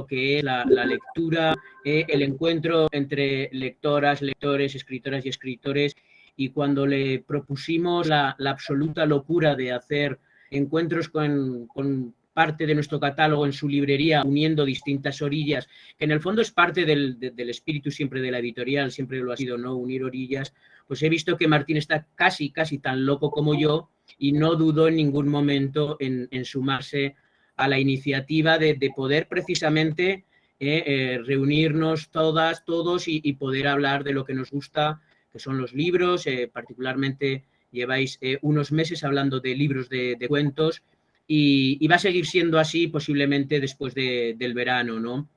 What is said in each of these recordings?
que es la lectura, el encuentro entre lectoras, lectores, escritoras y escritores, y cuando le propusimos la absoluta locura de hacer encuentros con parte de nuestro catálogo en su librería, uniendo distintas orillas, que en el fondo es parte del espíritu siempre de la editorial, siempre lo ha sido, ¿no? Unir orillas, pues he visto que Martín está casi tan loco como yo y no dudó en ningún momento en sumarse a la iniciativa de poder precisamente reunirnos todos y poder hablar de lo que nos gusta, que son los libros. Particularmente lleváis unos meses hablando de libros de cuentos y va a seguir siendo así posiblemente después del verano, ¿no?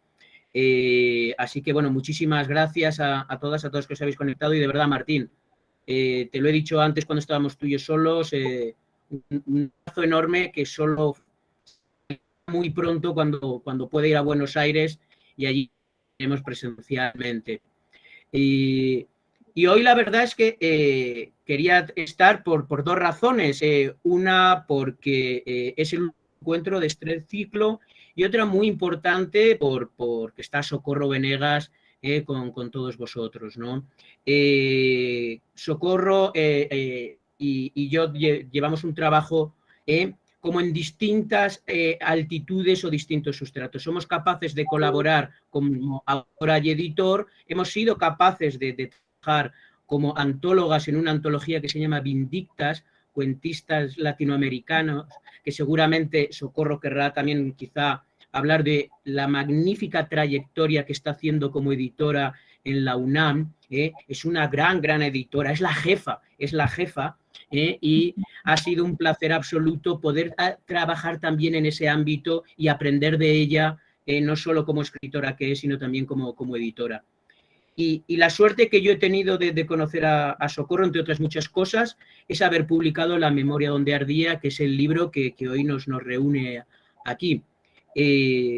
Así que, bueno, muchísimas gracias a todos que os habéis conectado, y de verdad, Martín, te lo he dicho antes cuando estábamos tú y yo solos, un abrazo enorme, que solo muy pronto cuando pueda ir a Buenos Aires y allí iremos presencialmente. Y hoy la verdad es que quería estar por dos razones. Una, porque es el encuentro de este ciclo, y otra muy importante porque está Socorro Venegas con todos vosotros, ¿no? Socorro y yo llevamos un trabajo como en distintas altitudes o distintos sustratos. Somos capaces de colaborar como autora y editor, hemos sido capaces de trabajar como antólogas en una antología que se llama Vindictas, cuentistas latinoamericanos, que seguramente Socorro querrá también quizá hablar de la magnífica trayectoria que está haciendo como editora en la UNAM. Es una gran editora, es la jefa, y ha sido un placer absoluto poder trabajar también en ese ámbito y aprender de ella, no solo como escritora que es, sino también como editora. Y la suerte que yo he tenido de conocer a Socorro, entre otras muchas cosas, es haber publicado La memoria donde ardía, que es el libro que hoy nos reúne aquí.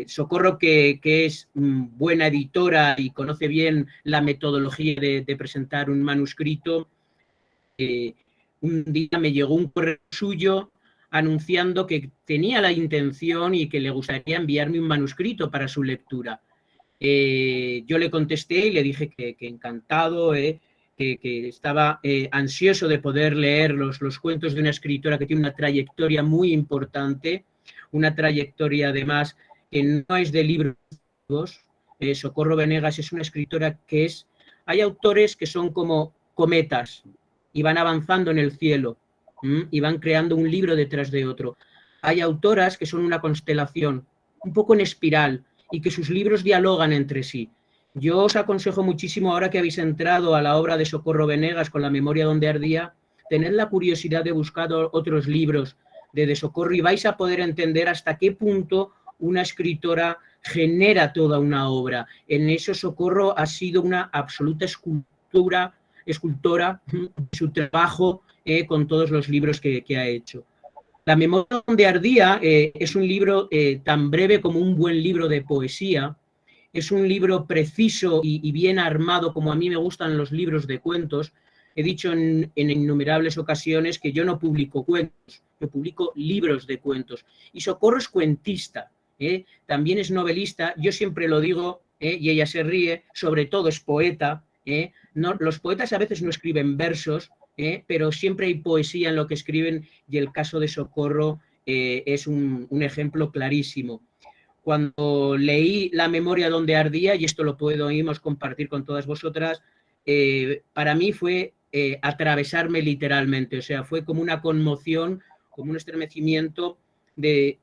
Socorro, que es buena editora y conoce bien la metodología de presentar un manuscrito, un día me llegó un correo suyo anunciando que tenía la intención y que le gustaría enviarme un manuscrito para su lectura. Yo le contesté y le dije que encantado, que estaba ansioso de poder leer los cuentos de una escritora que tiene una trayectoria muy importante, una trayectoria además que no es de libros. Socorro Venegas es una escritora que hay autores que son como cometas y van avanzando en el cielo y van creando un libro detrás de otro. Hay autoras que son una constelación, un poco en espiral, y que sus libros dialogan entre sí. Yo os aconsejo muchísimo, ahora que habéis entrado a la obra de Socorro Venegas con La memoria donde ardía, tened la curiosidad de buscar otros libros de Socorro y vais a poder entender hasta qué punto una escritora genera toda una obra. En eso Socorro ha sido una absoluta escultora de su trabajo con todos los libros que ha hecho. La memoria donde ardía es un libro tan breve como un buen libro de poesía. Es un libro preciso y bien armado, como a mí me gustan los libros de cuentos. He dicho en innumerables ocasiones que yo no publico cuentos, yo publico libros de cuentos. Y Socorro es cuentista, también es novelista, yo siempre lo digo, y ella se ríe, sobre todo es poeta. No, los poetas a veces no escriben versos, pero siempre hay poesía en lo que escriben, y el caso de Socorro es un ejemplo clarísimo. Cuando leí La memoria donde ardía, y esto lo podemos compartir con todas vosotras, para mí fue atravesarme literalmente, o sea, fue como una conmoción, como un estremecimiento de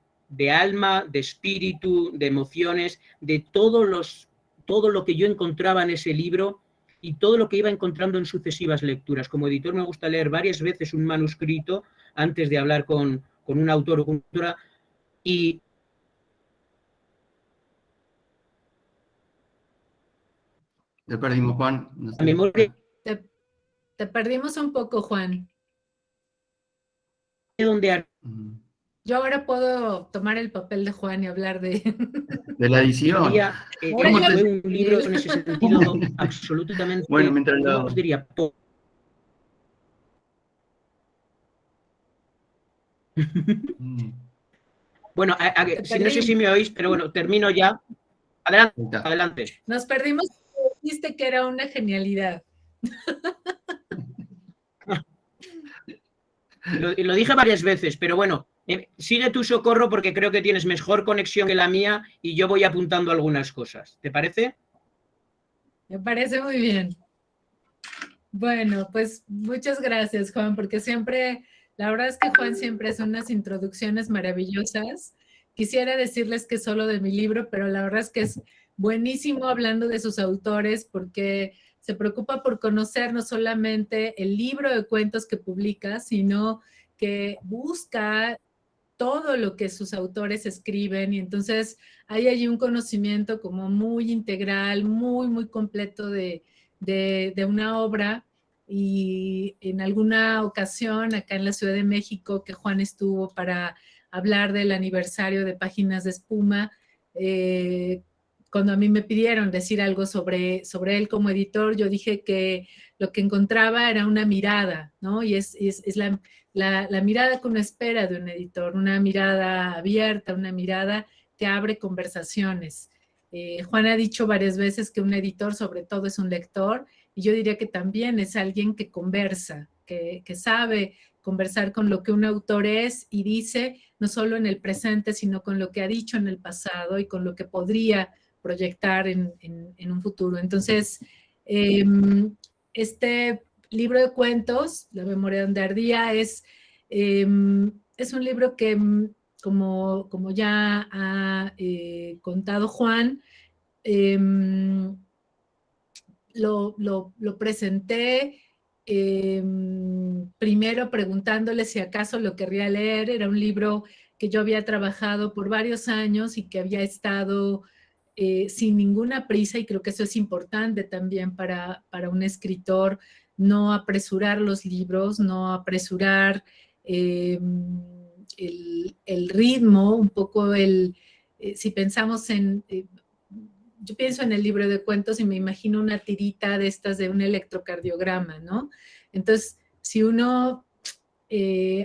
alma, de espíritu, de emociones, de todo lo que yo encontraba en ese libro y todo lo que iba encontrando en sucesivas lecturas. Como editor me gusta leer varias veces un manuscrito antes de hablar con un autor o con una autora, y Te perdimos, Juan. No sé. la memoria te perdimos un poco, Juan. donde yo ahora puedo tomar el papel de Juan y hablar de la edición. Fue un libro en ese sentido absolutamente, bueno, mientras ¿cómo os diría? Bueno, no sé si me oís, pero bueno, termino ya. Adelante, Ahí está. adelante. Nos perdimos, dijiste que era una genialidad. Lo dije varias veces, pero bueno, sigue tu socorro porque creo que tienes mejor conexión que la mía y yo voy apuntando algunas cosas. ¿Te parece? Me parece muy bien. Bueno, pues muchas gracias, Juan, porque siempre, la verdad es que Juan siempre hace unas introducciones maravillosas. Quisiera decirles que solo de mi libro, pero la verdad es que es buenísimo hablando de sus autores porque se preocupa por conocer no solamente el libro de cuentos que publica, sino que busca todo lo que sus autores escriben y entonces hay allí un conocimiento como muy integral, muy completo de una obra. Y en alguna ocasión acá en la Ciudad de México que Juan estuvo para hablar del aniversario de Páginas de Espuma, cuando a mí me pidieron decir algo sobre él como editor, yo dije que lo que encontraba era una mirada, ¿no? Y es la mirada que uno espera de un editor, una mirada abierta, una mirada que abre conversaciones. Juan ha dicho varias veces que un editor sobre todo es un lector y yo diría que también es alguien que conversa, que sabe conversar con lo que un autor es y dice, no solo en el presente, sino con lo que ha dicho en el pasado y con lo que podría proyectar en un futuro. Entonces, este libro de cuentos, La memoria donde ardía, es un libro que, como ya ha contado Juan, lo presenté primero preguntándole si acaso lo querría leer. Era un libro que yo había trabajado por varios años y que había estado sin ninguna prisa, y creo que eso es importante también para un escritor, no apresurar los libros, no apresurar el ritmo, un poco si pensamos yo pienso en el libro de cuentos y me imagino una tirita de estas de un electrocardiograma, ¿no? Entonces, si uno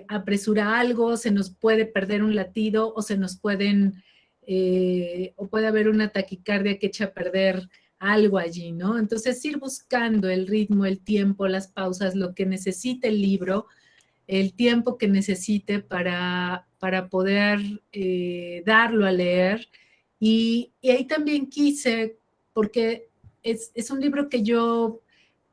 apresura algo, se nos puede perder un latido o se nos o puede haber una taquicardia que echa a perder algo allí, ¿no? Entonces, ir buscando el ritmo, el tiempo, las pausas, lo que necesite el libro, el tiempo que necesite para poder darlo a leer. Y ahí también quise, porque es un libro que yo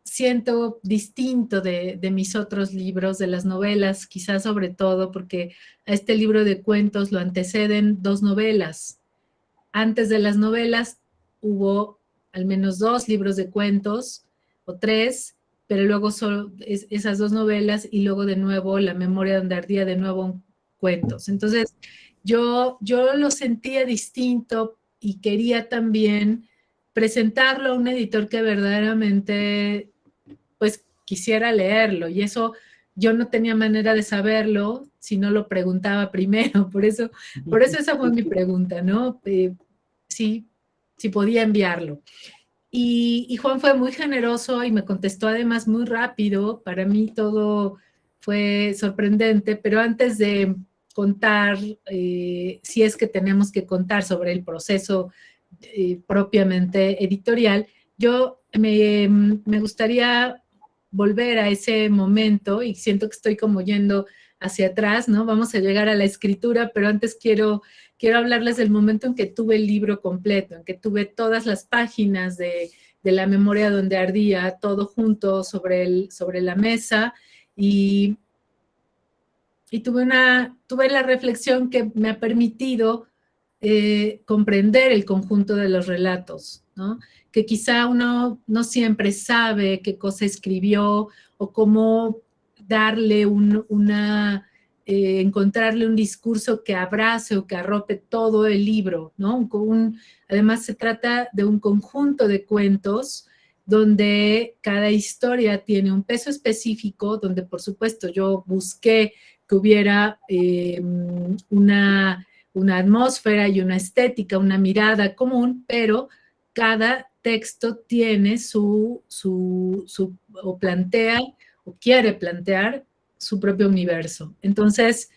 siento distinto de mis otros libros, de las novelas, quizás sobre todo porque a este libro de cuentos lo anteceden 2 novelas. Antes de las novelas hubo al menos 2 libros de cuentos o 3, pero luego solo esas 2 novelas y luego de nuevo La memoria donde ardía, de nuevo cuentos. Entonces, yo lo sentía distinto y quería también presentarlo a un editor que verdaderamente pues quisiera leerlo, y eso yo no tenía manera de saberlo si no lo preguntaba primero. Por eso esa fue mi pregunta, ¿no? Si podía enviarlo. Y Juan fue muy generoso y me contestó además muy rápido. Para mí todo fue sorprendente, pero antes de contar, si es que tenemos que contar sobre el proceso propiamente editorial, me gustaría volver a ese momento y siento que estoy como yendo hacia atrás, ¿no? Vamos a llegar a la escritura, pero antes quiero hablarles del momento en que tuve el libro completo, en que tuve todas las páginas de La memoria donde ardía, todo junto sobre la mesa, y tuve la reflexión que me ha permitido comprender el conjunto de los relatos, ¿no? Que quizá uno no siempre sabe qué cosa escribió o cómo darle encontrarle un discurso que abrace o que arrope todo el libro, ¿no? Además, se trata de un conjunto de cuentos donde cada historia tiene un peso específico, donde por supuesto yo busqué que hubiera una atmósfera y una estética, una mirada común, pero cada texto tiene o plantea o quiere plantear su propio universo. Entonces,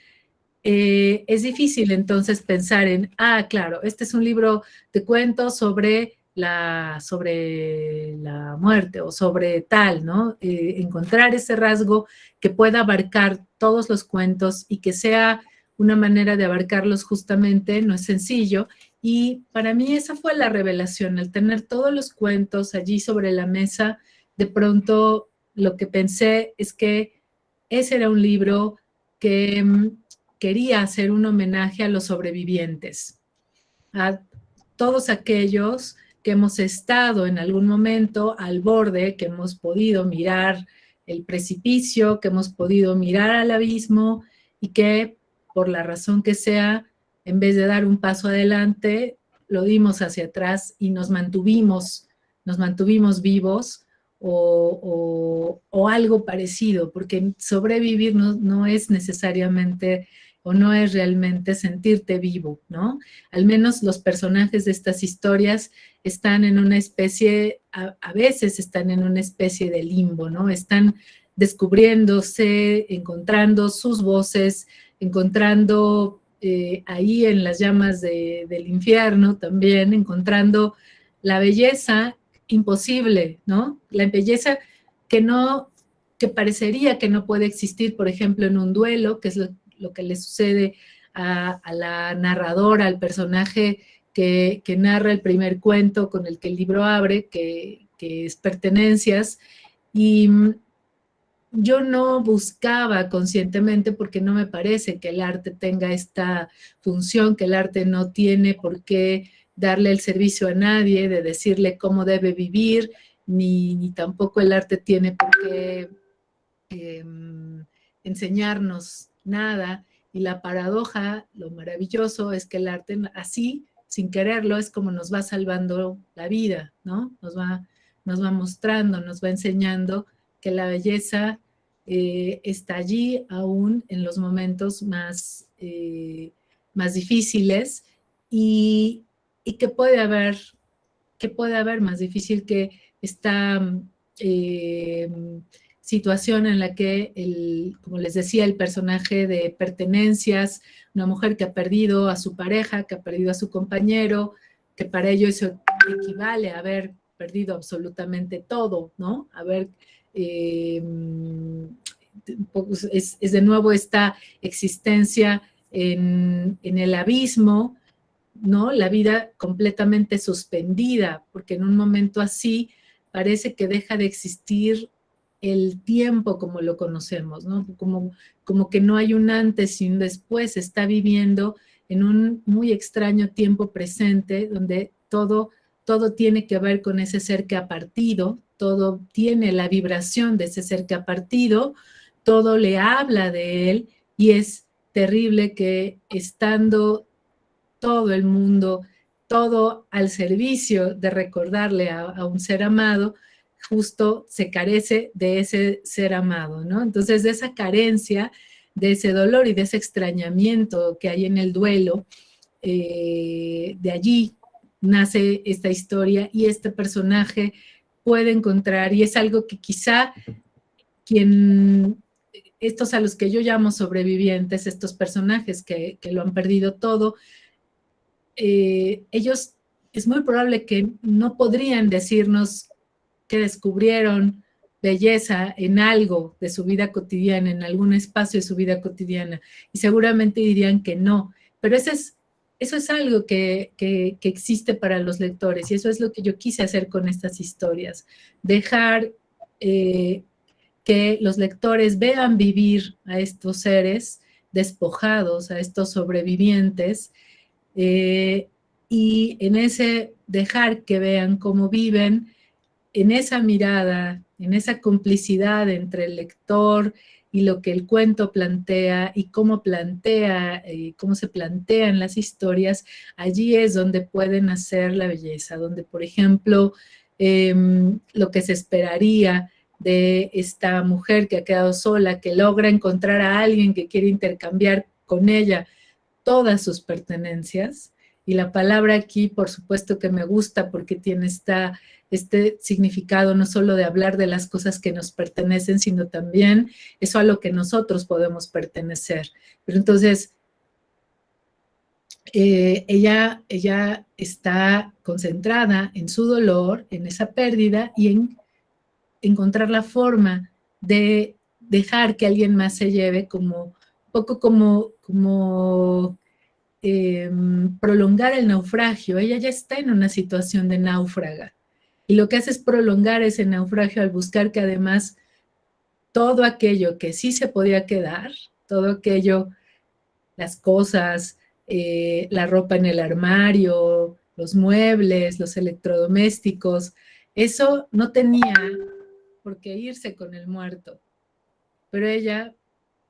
es difícil entonces pensar en, claro, este es un libro de cuentos sobre la muerte o sobre tal, ¿no? Encontrar ese rasgo que pueda abarcar todos los cuentos y que sea una manera de abarcarlos justamente no es sencillo. Y para mí esa fue la revelación, el tener todos los cuentos allí sobre la mesa. De pronto lo que pensé es que ese era un libro que quería hacer un homenaje a los sobrevivientes, a todos aquellos que hemos estado en algún momento al borde, que hemos podido mirar el precipicio, que hemos podido mirar al abismo y que por la razón que sea, en vez de dar un paso adelante, lo dimos hacia atrás y nos mantuvimos vivos o algo parecido, porque sobrevivir no es necesariamente o no es realmente sentirte vivo, ¿no? Al menos los personajes de estas historias están en una especie, a veces están en una especie de limbo, ¿no? Están descubriéndose, encontrando sus voces, encontrando ahí en las llamas del infierno también, encontrando la belleza imposible, ¿no? La belleza que parecería que no puede existir, por ejemplo, en un duelo, que es lo que le sucede a la narradora, al personaje que narra el primer cuento con el que el libro abre, que es Pertenencias, y yo no buscaba conscientemente, porque no me parece que el arte tenga esta función, que el arte no tiene por qué darle el servicio a nadie, de decirle cómo debe vivir, ni tampoco el arte tiene por qué enseñarnos nada. Y la paradoja, lo maravilloso es que el arte así, sin quererlo, es como nos va salvando la vida, ¿no? Nos va mostrando, nos va enseñando que la belleza está allí aún en los momentos más difíciles y que puede haber más difícil que esta situación en la que, como les decía, el personaje de Pertenencias, una mujer que ha perdido a su pareja, que ha perdido a su compañero, que para ello eso equivale a haber perdido absolutamente todo, ¿no? Es de nuevo esta existencia en el abismo, ¿no? La vida completamente suspendida, porque en un momento así parece que deja de existir el tiempo como lo conocemos, ¿no? Como que no hay un antes y un después, está viviendo en un muy extraño tiempo presente, donde todo tiene que ver con ese ser que ha partido, todo tiene la vibración de ese ser que ha partido, todo le habla de él, y es terrible que estando todo el mundo, todo al servicio de recordarle a un ser amado, justo se carece de ese ser amado, ¿no? Entonces, de esa carencia, de ese dolor y de ese extrañamiento que hay en el duelo, de allí nace esta historia y este personaje puede encontrar, y es algo que quizá estos a los que yo llamo sobrevivientes, estos personajes que lo han perdido todo, ellos es muy probable que no podrían decirnos que descubrieron belleza en algo de su vida cotidiana, en algún espacio de su vida cotidiana, y seguramente dirían que no, pero eso es algo que existe para los lectores, y eso es lo que yo quise hacer con estas historias, dejar que los lectores vean vivir a estos seres despojados, a estos sobrevivientes, y en ese dejar que vean cómo viven, en esa mirada, en esa complicidad entre el lector y lo que el cuento plantea y cómo se plantean las historias, allí es donde pueden hacer la belleza, donde, por ejemplo, lo que se esperaría de esta mujer que ha quedado sola, que logra encontrar a alguien que quiere intercambiar con ella todas sus pertenencias, y la palabra aquí, por supuesto que me gusta porque tiene este significado no solo de hablar de las cosas que nos pertenecen, sino también eso a lo que nosotros podemos pertenecer. Pero entonces, ella está concentrada en su dolor, en esa pérdida y en encontrar la forma de dejar que alguien más se lleve, como un poco como prolongar el naufragio. Ella ya está en una situación de náufraga y lo que hace es prolongar ese naufragio al buscar que además todo aquello que sí se podía quedar, todo aquello, las cosas, la ropa en el armario, los muebles, los electrodomésticos, eso no tenía por qué irse con el muerto. Pero ella,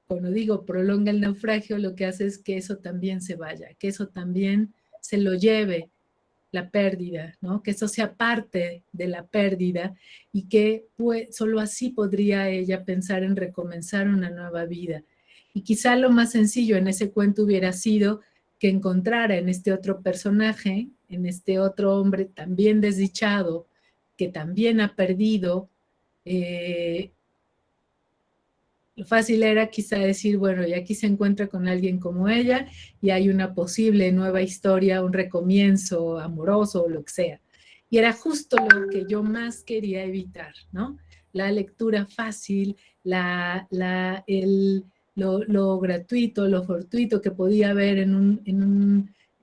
cuando digo prolonga el naufragio, lo que hace es que eso también se vaya, que eso también se lo lleve la pérdida, ¿no? Que eso sea parte de la pérdida y que pues, solo así podría ella pensar en recomenzar una nueva vida. Y quizá lo más sencillo en ese cuento hubiera sido que encontrara en este otro personaje, en este otro hombre también desdichado, que también ha perdido, lo fácil era quizá decir, bueno, y aquí se encuentra con alguien como ella y hay una posible nueva historia, un recomienzo amoroso o lo que sea. Y era justo lo que yo más quería evitar, ¿no? La lectura fácil, lo gratuito, lo fortuito que podía haber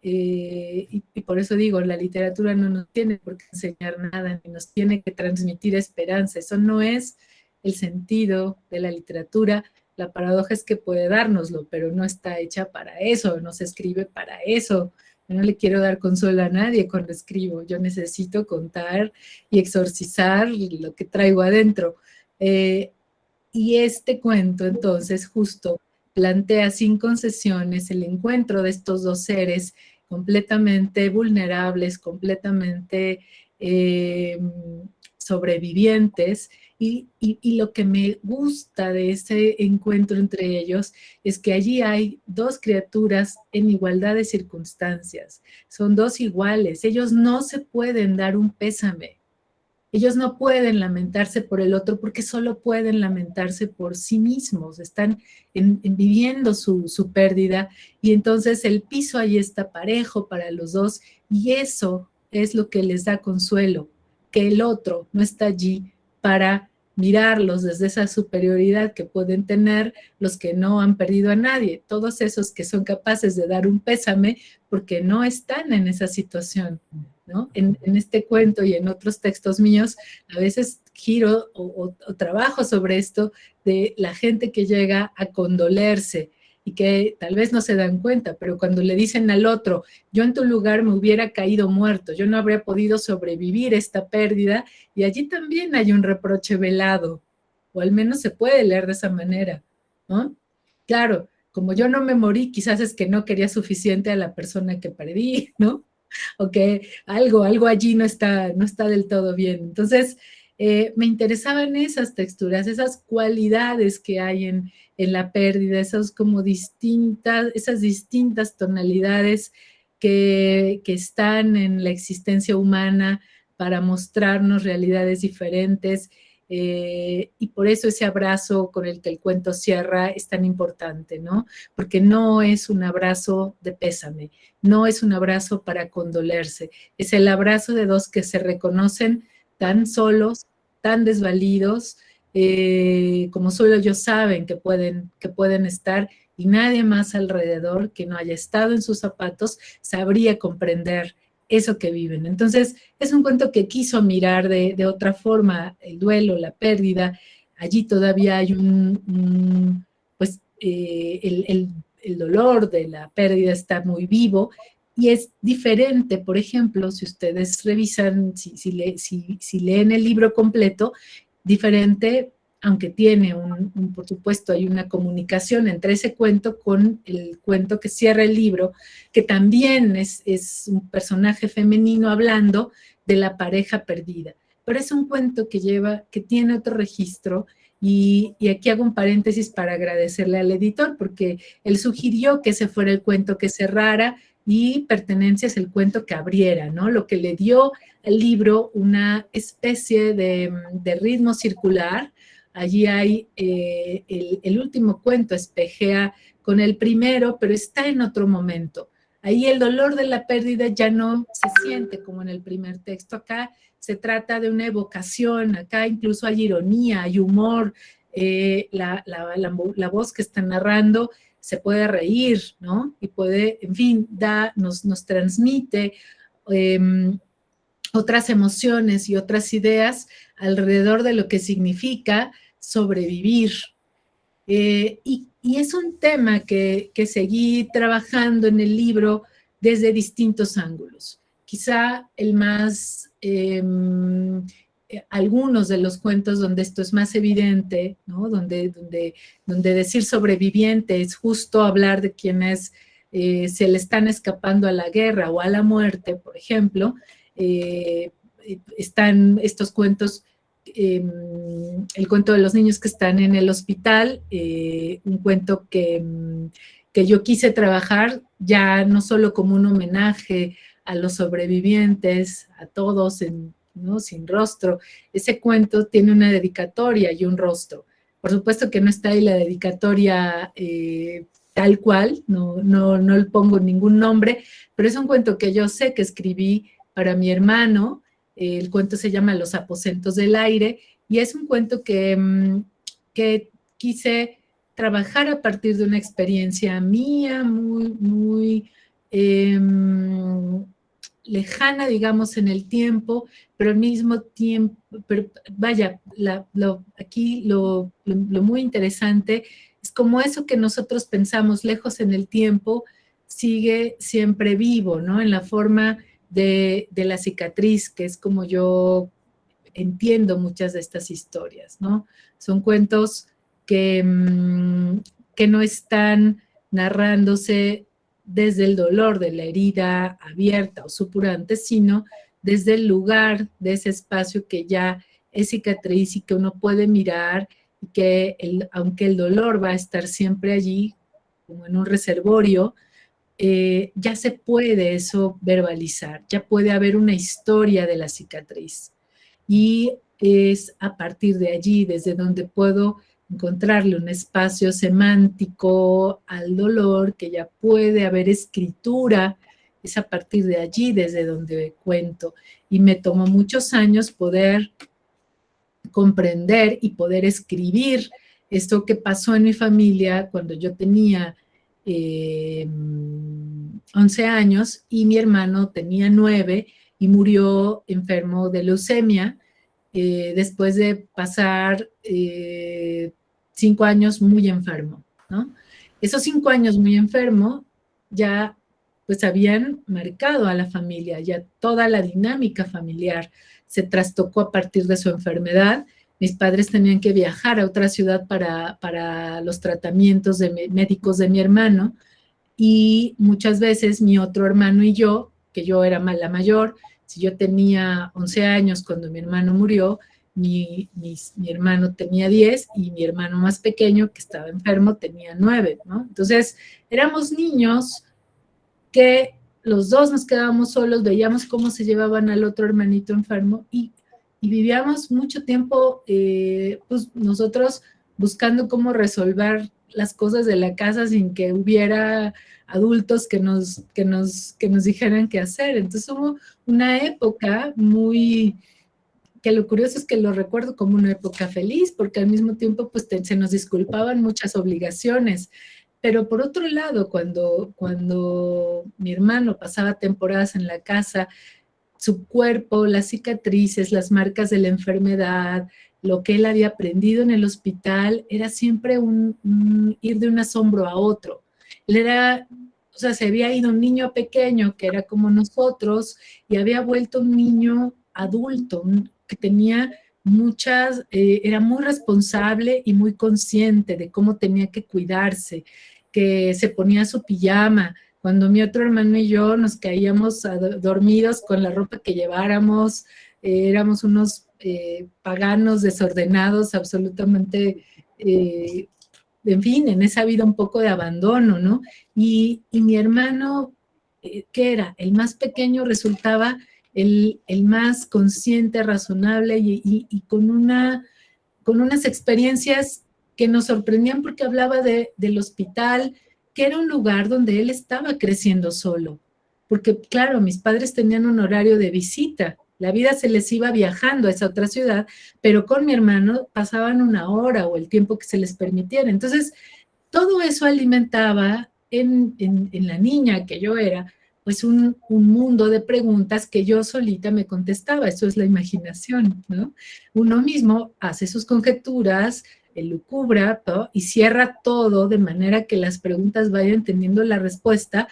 y por eso digo, la literatura no nos tiene por qué enseñar nada, ni nos tiene que transmitir esperanza. Eso no es el sentido de la literatura. La paradoja es que puede dárnoslo, pero no está hecha para eso, no se escribe para eso. Yo no le quiero dar consuelo a nadie cuando escribo, yo necesito contar y exorcizar lo que traigo adentro. Y este cuento entonces justo plantea sin concesiones el encuentro de estos dos seres completamente vulnerables, completamente sobrevivientes, y lo que me gusta de ese encuentro entre ellos es que allí hay dos criaturas en igualdad de circunstancias, son dos iguales, ellos no se pueden dar un pésame, ellos no pueden lamentarse por el otro porque solo pueden lamentarse por sí mismos, están viviendo su pérdida y entonces el piso ahí está parejo para los dos y eso es lo que les da consuelo, que el otro no está allí para mirarlos desde esa superioridad que pueden tener los que no han perdido a nadie, todos esos que son capaces de dar un pésame porque no están en esa situación, ¿no? En este cuento y en otros textos míos, a veces giro o trabajo sobre esto de la gente que llega a condolerse y que tal vez no se dan cuenta, pero cuando le dicen al otro, yo en tu lugar me hubiera caído muerto, yo no habría podido sobrevivir esta pérdida, y allí también hay un reproche velado, o al menos se puede leer de esa manera, ¿no? Claro, como yo no me morí, quizás es que no quería suficiente a la persona que perdí, ¿no? O que algo allí no está del todo bien. Entonces, me interesaban esas texturas, esas cualidades que hay en la pérdida, esas distintas tonalidades que están en la existencia humana para mostrarnos realidades diferentes. Y por eso ese abrazo con el que el cuento cierra es tan importante, ¿no? Porque no es un abrazo de pésame, no es un abrazo para condolerse, es el abrazo de dos que se reconocen tan solos, tan desvalidos, como solo ellos saben que pueden estar, y nadie más alrededor que no haya estado en sus zapatos sabría comprender eso que viven. Entonces, es un cuento que quiso mirar de otra forma el duelo, la pérdida. Allí todavía hay el dolor de la pérdida está muy vivo y es diferente. Por ejemplo, si ustedes revisan, si leen el libro completo, diferente, aunque tiene por supuesto, hay una comunicación entre ese cuento con el cuento que cierra el libro, que también es un personaje femenino hablando de la pareja perdida. Pero es un cuento que tiene otro registro, y aquí hago un paréntesis para agradecerle al editor, porque él sugirió que ese fuera el cuento que cerrara y Pertenencia es el cuento que abriera, ¿no? Lo que le dio al libro una especie de ritmo circular. Allí hay el último cuento espejea con el primero, pero está en otro momento. ahí el dolor de la pérdida ya no se siente como en el primer texto. Acá se trata de una evocación, acá incluso hay ironía, hay humor, la voz que está narrando se puede reír, ¿no? Y puede, en fin, nos transmite otras emociones y otras ideas alrededor de lo que significa sobrevivir. Y es un tema que seguí trabajando en el libro desde distintos ángulos. Quizá el más, algunos de los cuentos donde esto es más evidente, ¿no? Donde decir sobreviviente es justo hablar de quienes se le están escapando a la guerra o a la muerte, por ejemplo. Están estos cuentos, el cuento de los niños que están en el hospital, un cuento que yo quise trabajar ya no solo como un homenaje a los sobrevivientes, a todos, ¿no? Sin rostro. Ese cuento tiene una dedicatoria y un rostro. Por supuesto que no está ahí la dedicatoria tal cual, no le pongo ningún nombre, pero es un cuento que yo sé que escribí para mi hermano. El cuento se llama Los aposentos del aire y es un cuento que quise trabajar a partir de una experiencia mía muy lejana, digamos, en el tiempo, pero al mismo tiempo, vaya, aquí lo muy interesante es como eso que nosotros pensamos lejos en el tiempo sigue siempre vivo, ¿no? En la forma de la cicatriz, que es como yo entiendo muchas de estas historias, ¿no? Son cuentos que no están narrándose desde el dolor de la herida abierta o supurante, sino desde el lugar de ese espacio que ya es cicatriz y que uno puede mirar y que aunque el dolor va a estar siempre allí, como en un reservorio, ya se puede eso verbalizar, ya puede haber una historia de la cicatriz. Y es a partir de allí, desde donde puedo encontrarle un espacio semántico al dolor, que ya puede haber escritura, es a partir de allí desde donde cuento. Y me tomó muchos años poder comprender y poder escribir esto que pasó en mi familia cuando yo tenía 11 años y mi hermano tenía 9 y murió enfermo de leucemia después de pasar 5 años muy enfermo, ¿no? Esos 5 años muy enfermo ya pues habían marcado a la familia, ya toda la dinámica familiar se trastocó a partir de su enfermedad. Mis padres tenían que viajar a otra ciudad para los tratamientos médicos de mi hermano y muchas veces mi otro hermano y yo, que yo era la mayor, si yo tenía 11 años cuando mi hermano murió, mi hermano tenía 10 y mi hermano más pequeño, que estaba enfermo, tenía 9, ¿no? Entonces, éramos niños que los dos nos quedábamos solos, veíamos cómo se llevaban al otro hermanito enfermo y vivíamos mucho tiempo, pues nosotros buscando cómo resolver las cosas de la casa sin que hubiera adultos que nos dijeran qué hacer. Entonces hubo una época que lo curioso es que lo recuerdo como una época feliz, porque al mismo tiempo pues se nos disculpaban muchas obligaciones. Pero por otro lado, cuando mi hermano pasaba temporadas en la casa, su cuerpo, las cicatrices, las marcas de la enfermedad, lo que él había aprendido en el hospital, era siempre un ir de un asombro a otro. Se había ido un niño pequeño que era como nosotros y había vuelto un niño adulto que tenía era muy responsable y muy consciente de cómo tenía que cuidarse, que se ponía su pijama. Cuando mi otro hermano y yo nos caíamos dormidos con la ropa que lleváramos, éramos unos paganos desordenados, absolutamente, en fin, en esa vida un poco de abandono, ¿no? Y mi hermano, que era el más pequeño, resultaba el más consciente, razonable y con unas experiencias que nos sorprendían porque hablaba del hospital, que era un lugar donde él estaba creciendo solo. Porque, claro, mis padres tenían un horario de visita. La vida se les iba viajando a esa otra ciudad, pero con mi hermano pasaban 1 hora o el tiempo que se les permitiera. Entonces, todo eso alimentaba en la niña que yo era, pues un mundo de preguntas que yo solita me contestaba. Eso es la imaginación, ¿no? Uno mismo hace sus conjeturas, elucubra, ¿no? Y cierra todo de manera que las preguntas vayan teniendo la respuesta,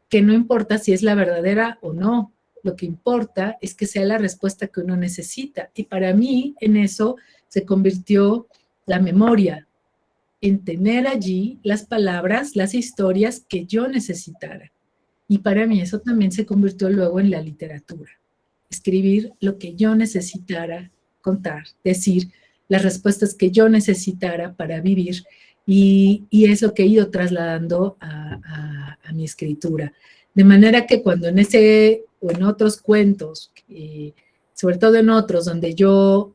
que no importa si es la verdadera o no. Lo que importa es que sea la respuesta que uno necesita. Y para mí, en eso se convirtió la memoria, en tener allí las palabras, las historias que yo necesitara. Y para mí eso también se convirtió luego en la literatura. Escribir lo que yo necesitara contar, decir las respuestas que yo necesitara para vivir. Y es lo que he ido trasladando a mi escritura. De manera que cuando en ese o en otros cuentos, sobre todo en otros donde yo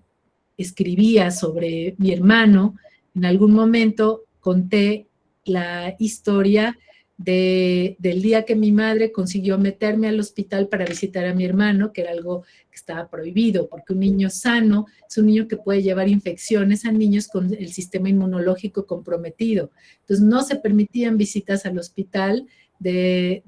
escribía sobre mi hermano, en algún momento conté la historia del día que mi madre consiguió meterme al hospital para visitar a mi hermano, que era algo que estaba prohibido, porque un niño sano es un niño que puede llevar infecciones a niños con el sistema inmunológico comprometido. Entonces no se permitían visitas al hospital de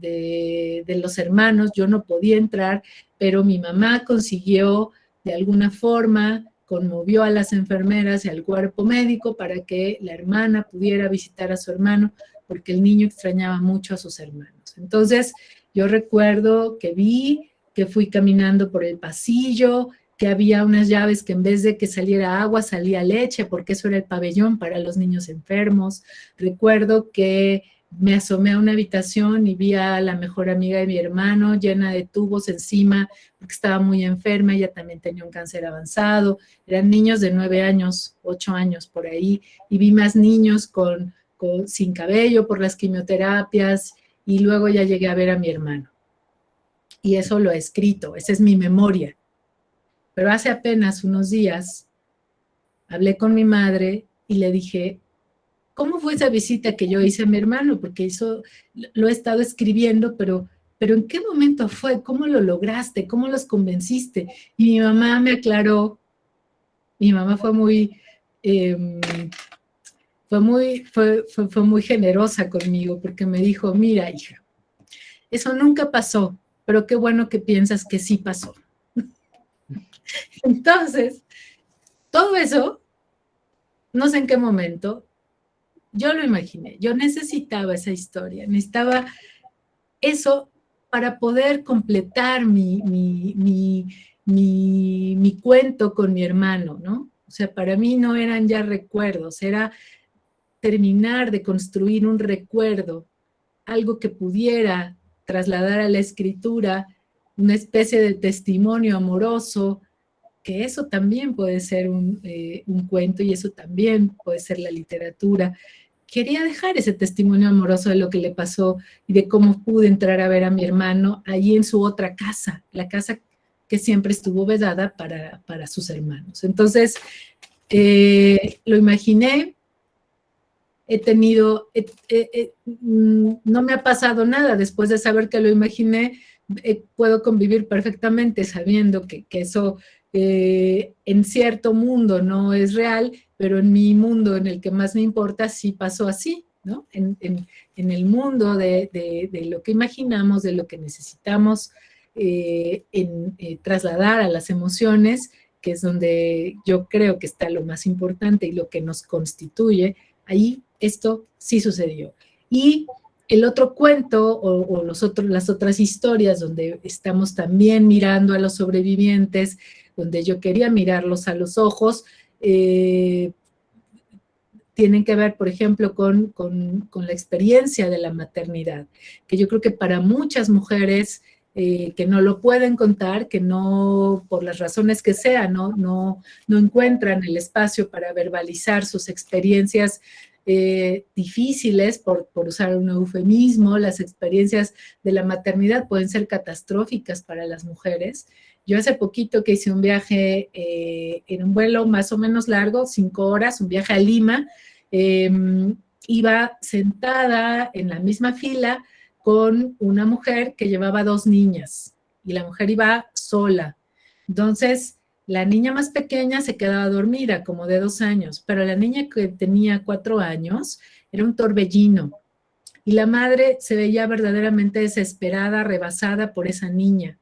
los hermanos, yo no podía entrar, pero mi mamá consiguió de alguna forma, conmovió a las enfermeras y al cuerpo médico para que la hermana pudiera visitar a su hermano, porque el niño extrañaba mucho a sus hermanos. Entonces, yo recuerdo que fui caminando por el pasillo, que había unas llaves que en vez de que saliera agua, salía leche, porque eso era el pabellón para los niños enfermos. Recuerdo que me asomé a una habitación y vi a la mejor amiga de mi hermano llena de tubos encima, porque estaba muy enferma, ella también tenía un cáncer avanzado, eran niños de 9 años, 8 años por ahí, y vi más niños sin cabello por las quimioterapias, y luego ya llegué a ver a mi hermano. Y eso lo he escrito, esa es mi memoria. Pero hace apenas unos días hablé con mi madre y le dije, ¿cómo fue esa visita que yo hice a mi hermano? Porque eso lo he estado escribiendo, pero ¿en qué momento fue? ¿Cómo lo lograste? ¿Cómo los convenciste? Y mi mamá me aclaró. Mi mamá fue muy generosa conmigo, porque me dijo, mira, hija, eso nunca pasó, pero qué bueno que piensas que sí pasó. Entonces, todo eso, no sé en qué momento, yo lo imaginé, yo necesitaba esa historia, necesitaba eso para poder completar mi cuento con mi hermano, ¿no? O sea, para mí no eran ya recuerdos, era terminar de construir un recuerdo, algo que pudiera trasladar a la escritura, una especie de testimonio amoroso, que eso también puede ser un cuento y eso también puede ser la literatura. Quería dejar ese testimonio amoroso de lo que le pasó y de cómo pude entrar a ver a mi hermano allí en su otra casa, la casa que siempre estuvo vedada para sus hermanos. Entonces, lo imaginé, no me ha pasado nada después de saber que lo imaginé, puedo convivir perfectamente sabiendo que eso en cierto mundo no es real, pero en mi mundo, en el que más me importa, sí pasó así, ¿no? En el mundo de lo que imaginamos, de lo que necesitamos trasladar a las emociones, que es donde yo creo que está lo más importante y lo que nos constituye, ahí esto sí sucedió. Y el otro cuento o las otras historias donde estamos también mirando a los sobrevivientes, donde yo quería mirarlos a los ojos, tienen que ver, por ejemplo, con la experiencia de la maternidad, que yo creo que para muchas mujeres que no lo pueden contar, que no, por las razones que sean, no encuentran el espacio para verbalizar sus experiencias difíciles, por usar un eufemismo, las experiencias de la maternidad pueden ser catastróficas para las mujeres. Yo hace poquito que hice un viaje en un vuelo más o menos largo, 5 horas, un viaje a Lima, iba sentada en la misma fila con una mujer que llevaba 2 niñas y la mujer iba sola. Entonces, la niña más pequeña se quedaba dormida, como de 2 años, pero la niña que tenía 4 años era un torbellino. Y la madre se veía verdaderamente desesperada, rebasada por esa niña.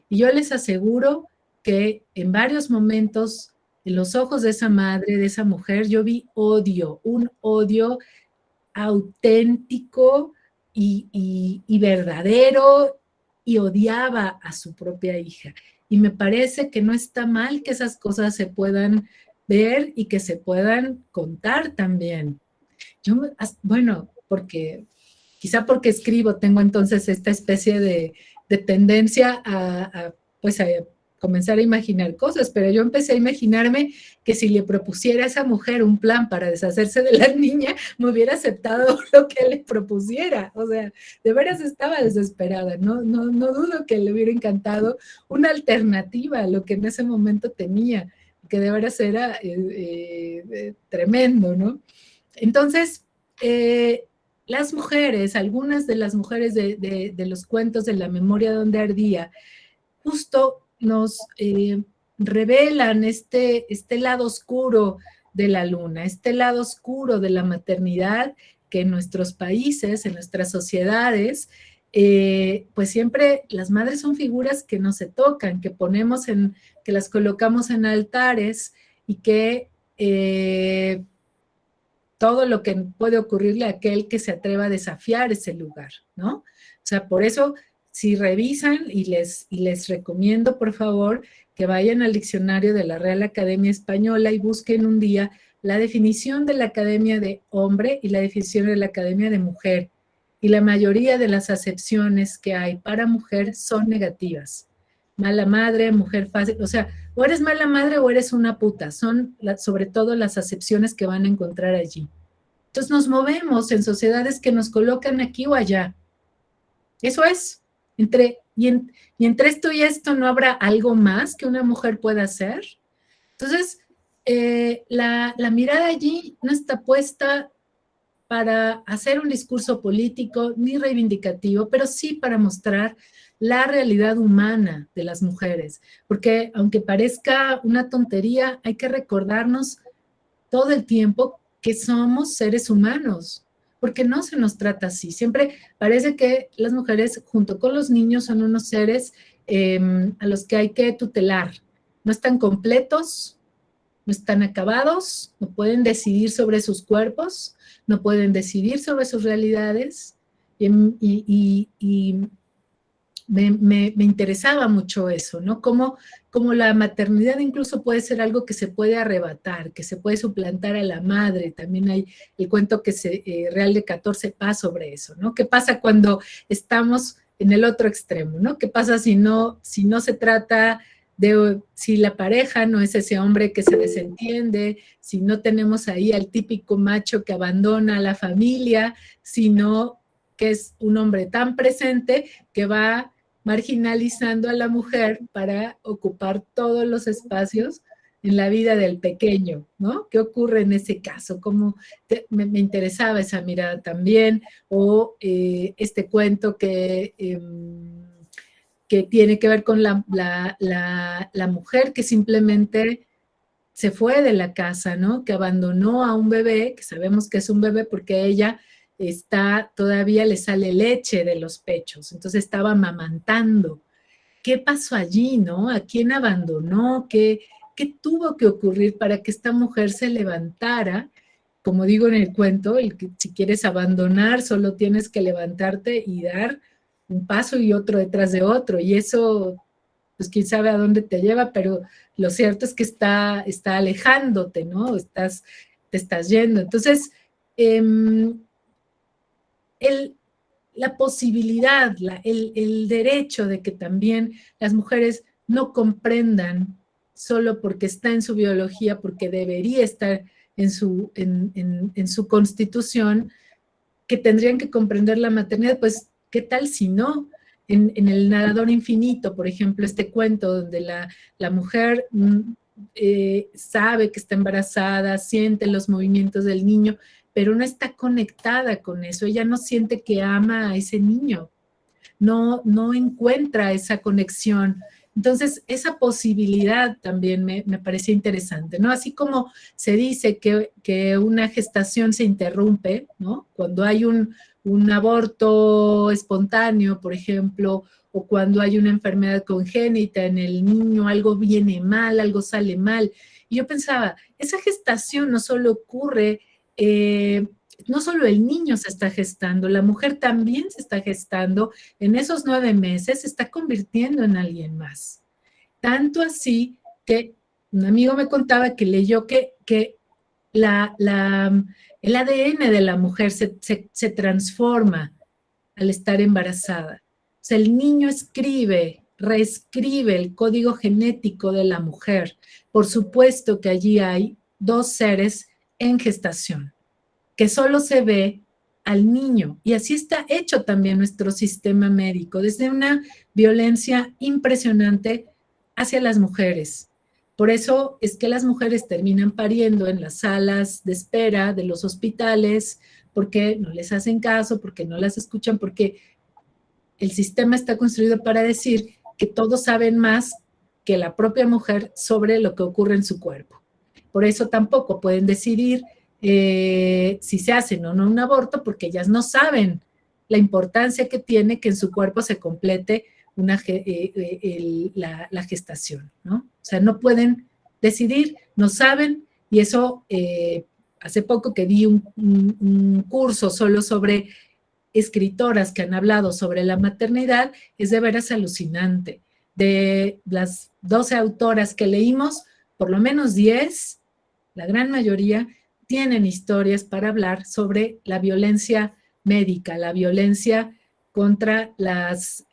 Y yo les aseguro que en varios momentos, en los ojos de esa madre, de esa mujer, yo vi odio, un odio auténtico y verdadero, y odiaba a su propia hija. Y me parece que no está mal que esas cosas se puedan ver y que se puedan contar también. Bueno, quizá porque escribo, tengo entonces esta especie de tendencia pues a comenzar a imaginar cosas, pero yo empecé a imaginarme que si le propusiera a esa mujer un plan para deshacerse de la niña, me hubiera aceptado lo que le propusiera. O sea, de veras estaba desesperada. No dudo que le hubiera encantado una alternativa a lo que en ese momento tenía, que de veras era tremendo, ¿no? Entonces, las mujeres, algunas de las mujeres de los cuentos de la memoria donde ardía, justo nos revelan este lado oscuro de la luna, este lado oscuro de la maternidad que en nuestros países, en nuestras sociedades, pues siempre las madres son figuras que no se tocan, que las colocamos en altares y que todo lo que puede ocurrirle a aquel que se atreva a desafiar ese lugar, ¿no? O sea, por eso, si revisan, y les recomiendo, por favor, que vayan al diccionario de la Real Academia Española y busquen un día la definición de la Academia de Hombre y la definición de la Academia de Mujer. Y la mayoría de las acepciones que hay para mujer son negativas. Mala madre, mujer fácil, o sea, o eres mala madre o eres una puta, son sobre todo las acepciones que van a encontrar allí. Entonces nos movemos en sociedades que nos colocan aquí o allá. Eso es. Entre esto y esto no habrá algo más que una mujer pueda hacer. Entonces, la mirada allí no está puesta para hacer un discurso político ni reivindicativo, pero sí para mostrar la realidad humana de las mujeres, porque aunque parezca una tontería, hay que recordarnos todo el tiempo que somos seres humanos, porque no se nos trata así. Siempre parece que las mujeres, junto con los niños, son unos seres a los que hay que tutelar. No están completos, no están acabados, no pueden decidir sobre sus cuerpos, no pueden decidir sobre sus realidades, y me interesaba mucho eso, ¿no? Como la maternidad incluso puede ser algo que se puede arrebatar, que se puede suplantar a la madre. También hay el cuento Real de 14 Paz sobre eso, ¿no? ¿Qué pasa cuando estamos en el otro extremo, ¿no? ¿Qué pasa si no se trata si la pareja no es ese hombre que se desentiende, si no tenemos ahí al típico macho que abandona a la familia, sino que es un hombre tan presente que va marginalizando a la mujer para ocupar todos los espacios en la vida del pequeño, ¿no? ¿Qué ocurre en ese caso? Me interesaba esa mirada también, o este cuento que tiene que ver con la mujer que simplemente se fue de la casa, ¿no? Que abandonó a un bebé, que sabemos que es un bebé porque ella todavía le sale leche de los pechos, entonces estaba amamantando. ¿Qué pasó allí, no? ¿A quién abandonó? ¿Qué tuvo que ocurrir para que esta mujer se levantara? Como digo en el cuento, si quieres abandonar, solo tienes que levantarte y dar un paso y otro detrás de otro, y eso, pues quién sabe a dónde te lleva, pero lo cierto es que está alejándote, ¿no? Te estás yendo. Entonces, la posibilidad, el derecho de que también las mujeres no comprendan solo porque está en su biología, porque debería estar en su constitución, que tendrían que comprender la maternidad. Pues, ¿qué tal si no? En El nadador infinito, por ejemplo, este cuento donde la mujer sabe que está embarazada, siente los movimientos del niño, pero no está conectada con eso. Ella no siente que ama a ese niño, no encuentra esa conexión. Entonces, esa posibilidad también me parecía interesante, ¿no? Así como se dice que una gestación se interrumpe, ¿no? Cuando hay un aborto espontáneo, por ejemplo, o cuando hay una enfermedad congénita en el niño, algo viene mal, algo sale mal. Y yo pensaba, esa gestación no solo ocurre, no solo el niño se está gestando, la mujer también se está gestando, en esos 9 meses se está convirtiendo en alguien más. Tanto así que un amigo me contaba que leyó que el ADN de la mujer se transforma al estar embarazada. O sea, el niño reescribe el código genético de la mujer. Por supuesto que allí hay 2 seres en gestación, que solo se ve al niño. Y así está hecho también nuestro sistema médico, desde una violencia impresionante hacia las mujeres. Por eso es que las mujeres terminan pariendo en las salas de espera de los hospitales, porque no les hacen caso, porque no las escuchan, porque el sistema está construido para decir que todos saben más que la propia mujer sobre lo que ocurre en su cuerpo. Por eso tampoco pueden decidir si se hacen o no un aborto, porque ellas no saben la importancia que tiene que en su cuerpo se complete la gestación, ¿no? O sea, no pueden decidir, no saben, y eso hace poco que di un curso solo sobre escritoras que han hablado sobre la maternidad, es de veras alucinante. De las 12 autoras que leímos, por lo menos 10, la gran mayoría, tienen historias para hablar sobre la violencia médica, la violencia contra las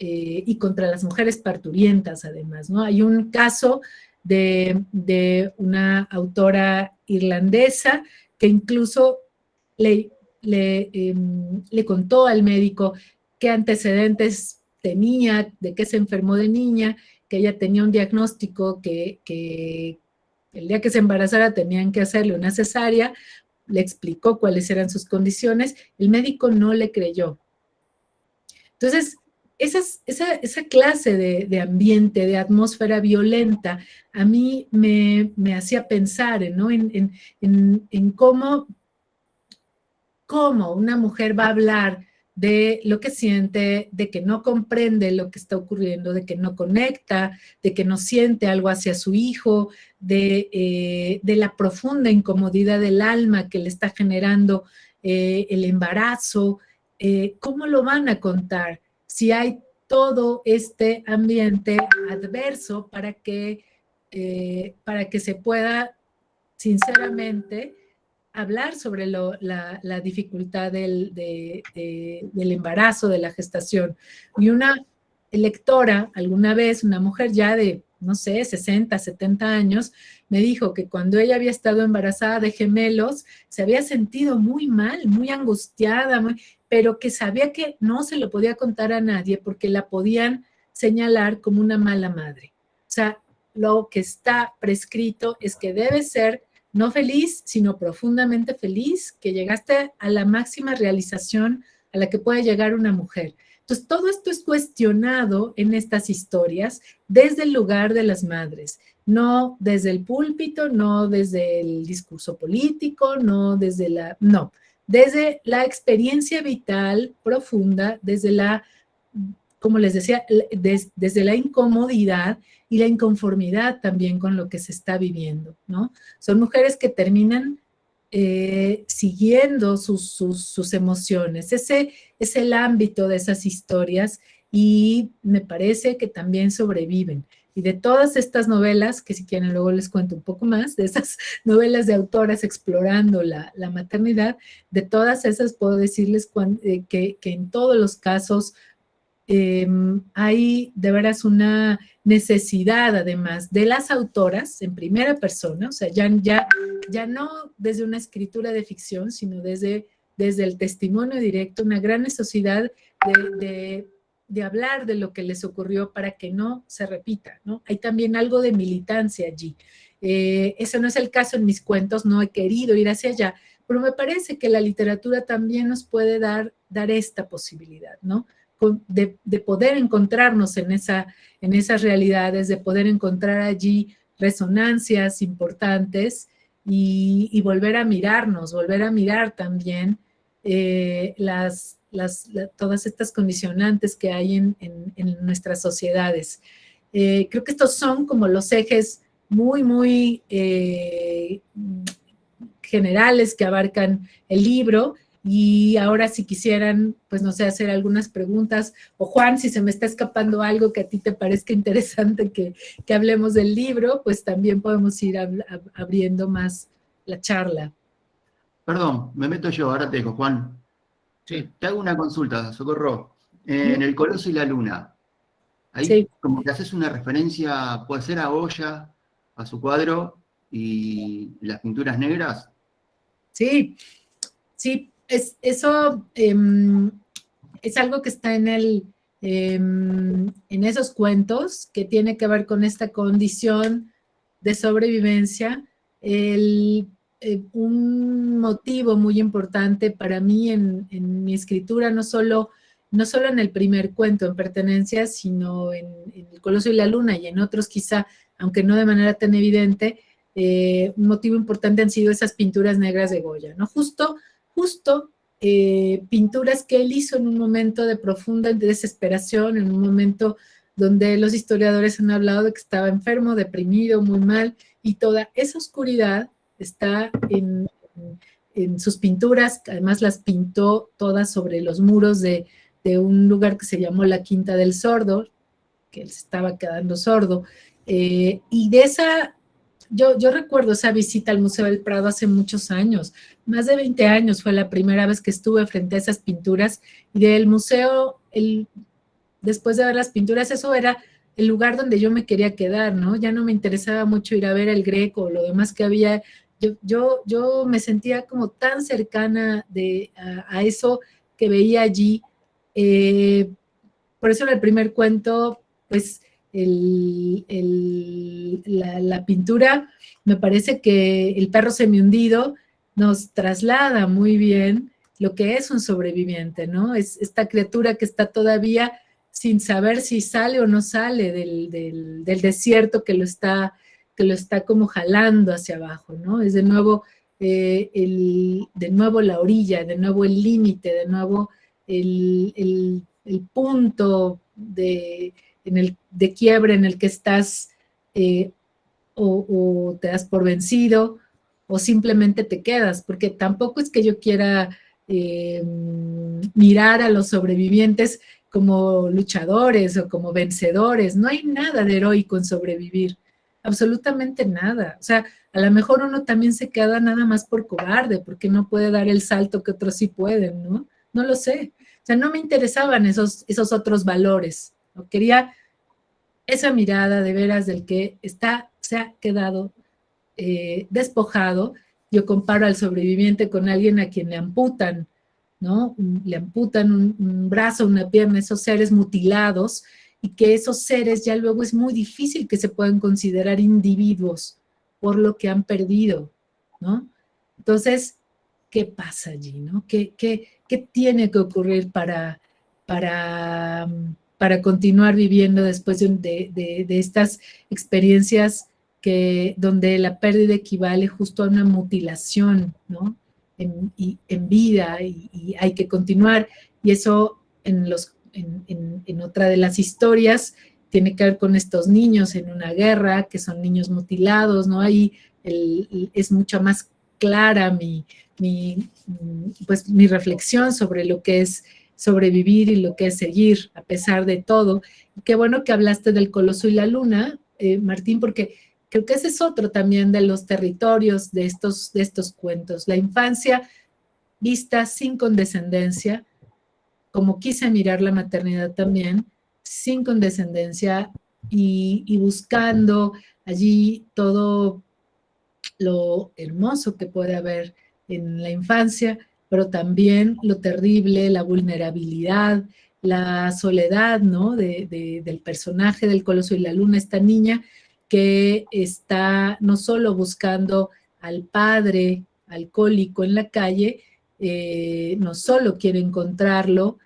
mujeres parturientas, además, ¿no? Hay un caso de una autora irlandesa que incluso le contó al médico qué antecedentes tenía, de qué se enfermó de niña, que ella tenía un diagnóstico que el día que se embarazara tenían que hacerle una cesárea, le explicó cuáles eran sus condiciones, el médico no le creyó. Entonces, esa clase de ambiente, de atmósfera violenta, a mí me hacía pensar, ¿no? en cómo una mujer va a hablar de lo que siente, de que no comprende lo que está ocurriendo, de que no conecta, de que no siente algo hacia su hijo, de la profunda incomodidad del alma que le está generando el embarazo. ¿Cómo lo van a contar si hay todo este ambiente adverso para que se pueda sinceramente hablar sobre la dificultad del embarazo, de la gestación? Y una lectora, alguna vez, una mujer ya de, no sé, 60, 70 años, me dijo que cuando ella había estado embarazada de gemelos, se había sentido muy mal, muy angustiada, pero que sabía que no se lo podía contar a nadie porque la podían señalar como una mala madre. O sea, lo que está prescrito es que debe ser no feliz, sino profundamente feliz, que llegaste a la máxima realización a la que puede llegar una mujer. Entonces, todo esto es cuestionado en estas historias desde el lugar de las madres, no desde el púlpito, no desde el discurso político, no, desde la experiencia vital profunda, desde la, como les decía, desde la incomodidad y la inconformidad también con lo que se está viviendo, ¿no? Son mujeres que terminan siguiendo sus emociones. Ese es el ámbito de esas historias y me parece que también sobreviven. Y de todas estas novelas, que si quieren luego les cuento un poco más, de esas novelas de autoras explorando la maternidad, de todas esas puedo decirles que en todos los casos hay de veras una necesidad, además, de las autoras en primera persona, o sea, ya no desde una escritura de ficción, sino desde el testimonio directo, una gran necesidad de hablar de lo que les ocurrió para que no se repita, ¿no? Hay también algo de militancia allí. Ese no es el caso en mis cuentos, no he querido ir hacia allá, pero me parece que la literatura también nos puede dar esta posibilidad, ¿no? De poder encontrarnos en esas realidades, de poder encontrar allí resonancias importantes y volver a mirarnos, volver a mirar también todas estas condicionantes que hay en nuestras sociedades. Creo que estos son como los ejes muy, muy generales que abarcan el libro. Y ahora si quisieran, pues no sé, hacer algunas preguntas, o Juan, si se me está escapando algo que a ti te parezca interesante que hablemos del libro, pues también podemos ir abriendo más la charla. Perdón, me meto yo, ahora te dejo, Juan. Sí. Te hago una consulta, Socorro. En El Coloso y la Luna, ahí Sí. como que haces una referencia, puede ser a Goya, a su cuadro y las pinturas negras. Sí, sí, eso es algo que está en esos cuentos, que tiene que ver con esta condición de sobrevivencia. Un motivo muy importante para mí en mi escritura, no solo en el primer cuento, en Pertenencias, sino en El Coloso y la Luna y en otros quizá, aunque no de manera tan evidente, un motivo importante han sido esas pinturas negras de Goya, ¿no? Justo pinturas que él hizo en un momento de profunda desesperación, en un momento donde los historiadores han hablado de que estaba enfermo, deprimido, muy mal, y toda esa oscuridad está en sus pinturas. Además las pintó todas sobre los muros de un lugar que se llamó la Quinta del Sordo, que él se estaba quedando sordo, y de esa... Yo recuerdo esa visita al Museo del Prado hace muchos años, más de 20 años fue la primera vez que estuve frente a esas pinturas, y del museo, después de ver las pinturas, eso era el lugar donde yo me quería quedar, ¿no? Ya no me interesaba mucho ir a ver el Greco o lo demás que había. Yo me sentía como tan cercana a eso que veía allí. Por eso en el primer cuento, pues, la pintura, me parece que El perro semihundido nos traslada muy bien lo que es un sobreviviente, ¿no? Es esta criatura que está todavía sin saber si sale o no sale del desierto que lo está como jalando hacia abajo, ¿no? Es de nuevo, de nuevo la orilla, de nuevo el límite, de nuevo el punto de quiebre en el que estás, o te das por vencido o simplemente te quedas, porque tampoco es que yo quiera mirar a los sobrevivientes como luchadores o como vencedores. No hay nada de heroico en sobrevivir, absolutamente nada. O sea, a lo mejor uno también se queda nada más por cobarde, porque no puede dar el salto que otros sí pueden, ¿no? No lo sé. O sea, no me interesaban esos otros valores. ¿No? Quería esa mirada de veras del que se ha quedado despojado. Yo comparo al sobreviviente con alguien a quien le amputan, ¿no? Le amputan un brazo, una pierna, esos seres mutilados, y que esos seres ya luego es muy difícil que se puedan considerar individuos por lo que han perdido, ¿no? Entonces, ¿qué pasa allí, no? ¿Qué tiene que ocurrir para continuar viviendo después de estas experiencias donde la pérdida equivale justo a una mutilación, ¿no? En vida, y hay que continuar, y eso en otra de las historias tiene que ver con estos niños en una guerra, que son niños mutilados, ¿no? Ahí es mucho más clara mi reflexión sobre lo que es sobrevivir y lo que es seguir a pesar de todo. Y qué bueno que hablaste del Coloso y la Luna, Martín, porque creo que ese es otro también de los territorios de estos cuentos. La infancia vista sin condescendencia, como quise mirar la maternidad también, sin condescendencia, y buscando allí todo lo hermoso que puede haber en la infancia, pero también lo terrible, la vulnerabilidad, la soledad, ¿no? Del personaje del Coloso y la Luna, esta niña que está no solo buscando al padre alcohólico en la calle, no solo quiere encontrarlo,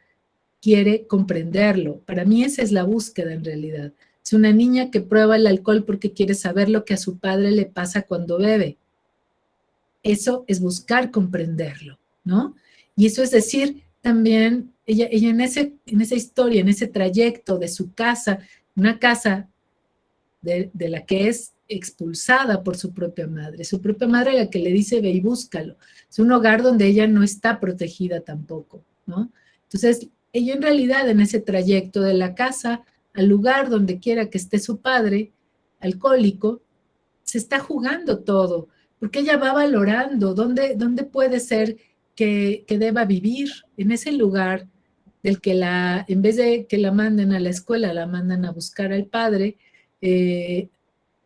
quiere comprenderlo. Para mí esa es la búsqueda en realidad. Es una niña que prueba el alcohol porque quiere saber lo que a su padre le pasa cuando bebe. Eso es buscar comprenderlo, ¿no? Y eso es decir, también ella en esa historia, en ese trayecto de su casa, una casa de la que es expulsada por su propia madre la que le dice ve y búscalo. Es un hogar donde ella no está protegida tampoco, ¿no? Entonces, ella en realidad en ese trayecto de la casa al lugar donde quiera que esté su padre, alcohólico, se está jugando todo, porque ella va valorando dónde puede ser que deba vivir en ese lugar del que en vez de que la manden a la escuela, la mandan a buscar al padre,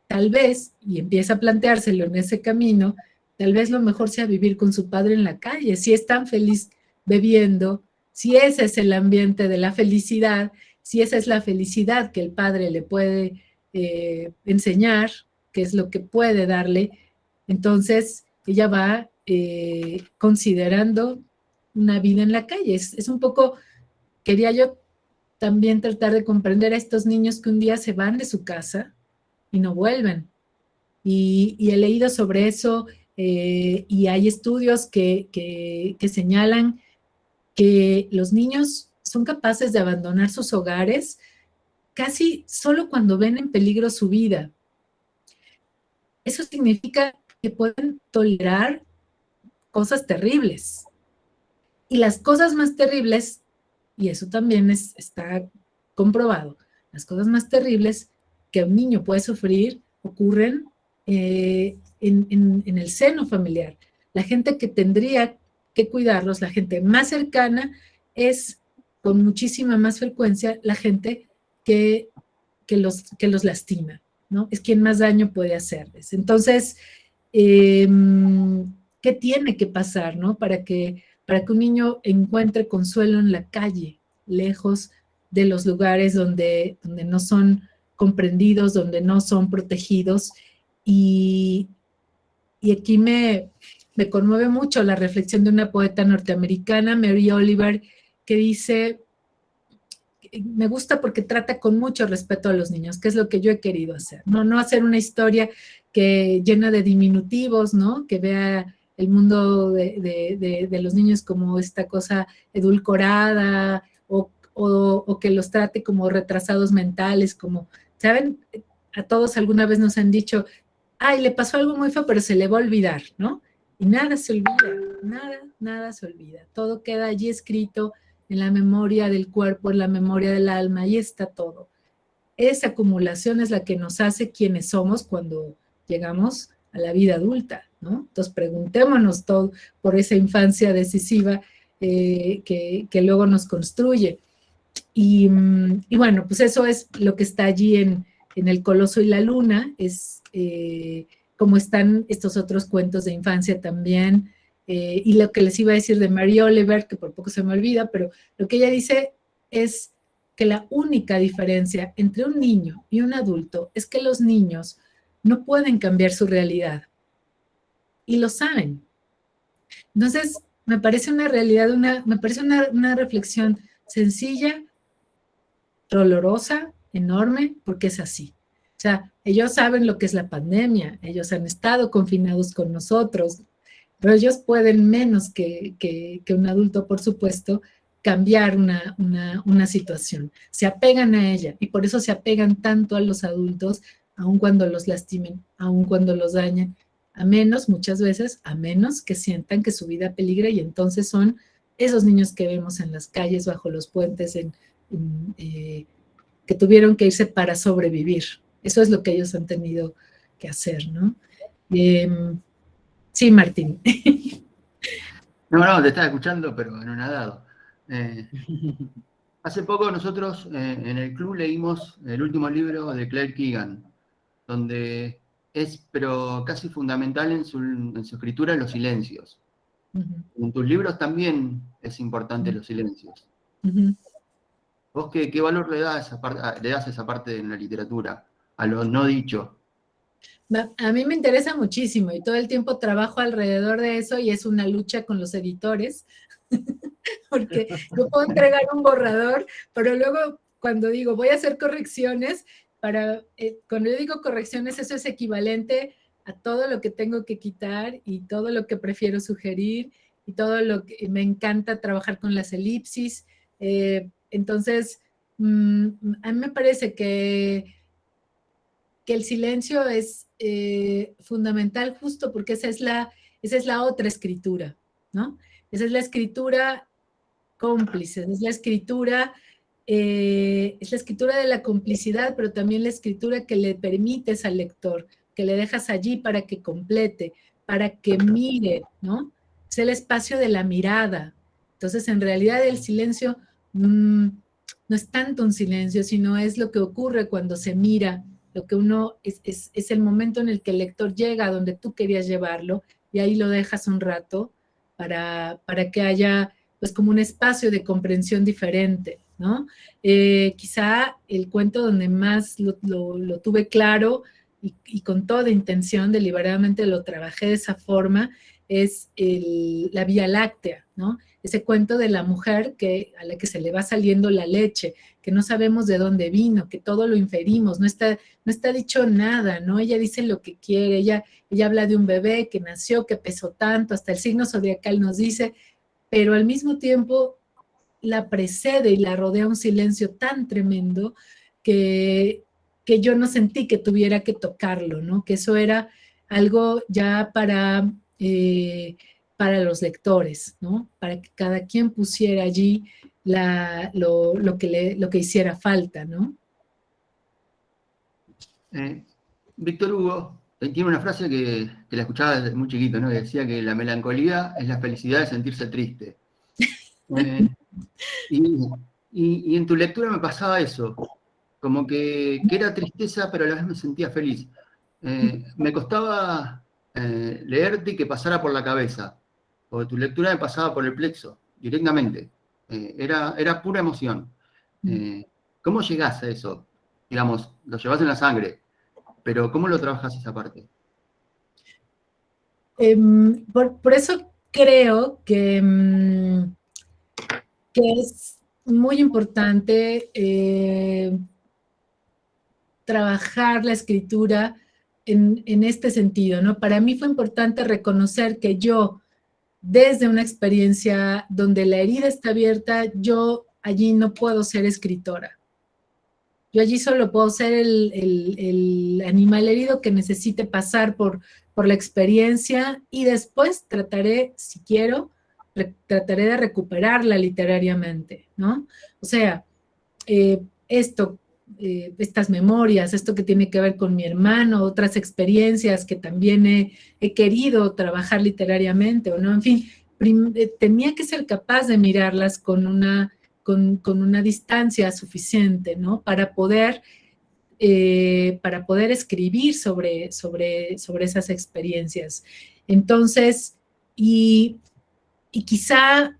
tal vez, y empieza a planteárselo en ese camino, tal vez lo mejor sea vivir con su padre en la calle, si es tan feliz bebiendo, si ese es el ambiente de la felicidad, si esa es la felicidad que el padre le puede enseñar, que es lo que puede darle, entonces ella va considerando una vida en la calle. Es un poco, quería yo también tratar de comprender a estos niños que un día se van de su casa y no vuelven. Y he leído sobre eso y hay estudios que señalan que los niños son capaces de abandonar sus hogares casi solo cuando ven en peligro su vida. Eso significa que pueden tolerar cosas terribles. Y las cosas más terribles, y eso también está comprobado, las cosas más terribles que un niño puede sufrir ocurren en el seno familiar. La gente que tendría que cuidarlos, la gente más cercana, es con muchísima más frecuencia la gente que los lastima, ¿no? Es quien más daño puede hacerles. Entonces, ¿qué tiene que pasar, ¿no? Para que un niño encuentre consuelo en la calle, lejos de los lugares donde no son comprendidos, donde no son protegidos. Y aquí me conmueve mucho la reflexión de una poeta norteamericana, Mary Oliver, que dice, me gusta porque trata con mucho respeto a los niños, que es lo que yo he querido hacer, no hacer una historia que llena de diminutivos, ¿no? Que vea el mundo de los niños como esta cosa edulcorada o que los trate como retrasados mentales, como, ¿saben? A todos alguna vez nos han dicho, ay, le pasó algo muy feo, pero se le va a olvidar, ¿no? Y nada se olvida, nada se olvida. Todo queda allí escrito en la memoria del cuerpo, en la memoria del alma, ahí está todo. Esa acumulación es la que nos hace quienes somos cuando llegamos a la vida adulta, ¿no? Entonces preguntémonos todo por esa infancia decisiva que luego nos construye. Y bueno, pues eso es lo que está allí en El Coloso y la Luna, es como están estos otros cuentos de infancia también, y lo que les iba a decir de Mary Oliver, que por poco se me olvida, pero lo que ella dice es que la única diferencia entre un niño y un adulto es que los niños no pueden cambiar su realidad, y lo saben. Entonces, me parece una realidad, me parece una reflexión sencilla, dolorosa, enorme, porque es así. O sea, ellos saben lo que es la pandemia, ellos han estado confinados con nosotros, pero ellos pueden menos que un adulto, por supuesto, cambiar una situación. Se apegan a ella y por eso se apegan tanto a los adultos, aun cuando los lastimen, aun cuando los dañen, muchas veces, a menos que sientan que su vida peligra, y entonces son esos niños que vemos en las calles, bajo los puentes, que tuvieron que irse para sobrevivir. Eso es lo que ellos han tenido que hacer, ¿no? Sí, Martín. No, te estaba escuchando, pero anonadado. Hace poco nosotros en el club leímos el último libro de Claire Keegan, donde es, pero casi fundamental en su escritura, los silencios. En tus libros también es importante los silencios. ¿Vos qué valor le das a esa parte en la literatura, a lo no dicho? A mí me interesa muchísimo y todo el tiempo trabajo alrededor de eso y es una lucha con los editores, porque yo puedo entregar un borrador, pero luego cuando digo voy a hacer correcciones, cuando yo digo correcciones, eso es equivalente a todo lo que tengo que quitar y todo lo que prefiero sugerir y todo lo que me encanta trabajar con las elipsis. Entonces, a mí me parece que el silencio es fundamental justo porque esa es la otra escritura, ¿no? Esa es la escritura cómplice, es la escritura de la complicidad, pero también la escritura que le permites al lector, que le dejas allí para que complete, para que mire, ¿no? Es el espacio de la mirada. Entonces, en realidad el silencio no es tanto un silencio, sino es lo que ocurre cuando se mira, lo que uno, es el momento en el que el lector llega a donde tú querías llevarlo y ahí lo dejas un rato para que haya pues como un espacio de comprensión diferente, ¿no? Quizá el cuento donde más lo tuve claro y con toda intención, deliberadamente lo trabajé de esa forma, es la Vía Láctea, ¿no? Ese cuento de la mujer a la que se le va saliendo la leche, que no sabemos de dónde vino, que todo lo inferimos, no está dicho nada, ¿no? Ella dice lo que quiere, ella habla de un bebé que nació, que pesó tanto, hasta el signo zodiacal nos dice, pero al mismo tiempo la precede y la rodea un silencio tan tremendo que yo no sentí que tuviera que tocarlo, ¿no? Que eso era algo ya para los lectores, ¿no? Para que cada quien pusiera allí lo que hiciera falta, ¿no? Víctor Hugo tiene una frase que la escuchaba desde muy chiquito, ¿no? Que decía que la melancolía es la felicidad de sentirse triste. Y en tu lectura me pasaba eso, como que era tristeza, pero a la vez me sentía feliz. Me costaba leerte y que pasara por la cabeza, porque tu lectura me pasaba por el plexo, directamente. Era pura emoción. ¿Cómo llegás a eso? Digamos, lo llevas en la sangre, pero ¿cómo lo trabajas esa parte? Por eso creo que es muy importante trabajar la escritura en este sentido, ¿no? Para mí fue importante reconocer que yo, desde una experiencia donde la herida está abierta, yo allí no puedo ser escritora. Yo allí solo puedo ser el animal herido que necesite pasar por la experiencia y después trataré, si quiero, trataré de recuperarla literariamente, ¿no? O sea, estas memorias, esto que tiene que ver con mi hermano, otras experiencias que también he querido trabajar literariamente, ¿o no? En fin, tenía que ser capaz de mirarlas con una distancia suficiente, ¿no? Para poder escribir sobre esas experiencias. Entonces, y quizá,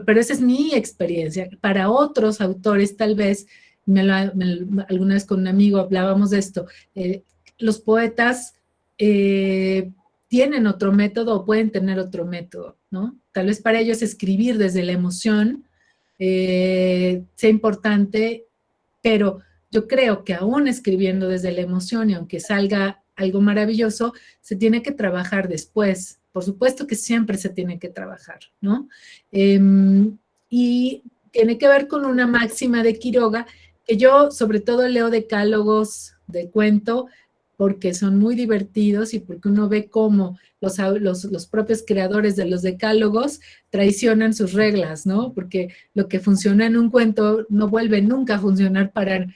pero esa es mi experiencia. Para otros autores, tal vez, alguna vez con un amigo hablábamos de esto, los poetas tienen otro método o pueden tener otro método, ¿no? Tal vez para ellos escribir desde la emoción sea importante, pero yo creo que aún escribiendo desde la emoción y aunque salga algo maravilloso, se tiene que trabajar después. Por supuesto que siempre se tiene que trabajar, ¿no? Y tiene que ver con una máxima de Quiroga, que yo sobre todo leo decálogos de cuento porque son muy divertidos y porque uno ve cómo los propios creadores de los decálogos traicionan sus reglas, ¿no? Porque lo que funciona en un cuento no vuelve nunca a funcionar para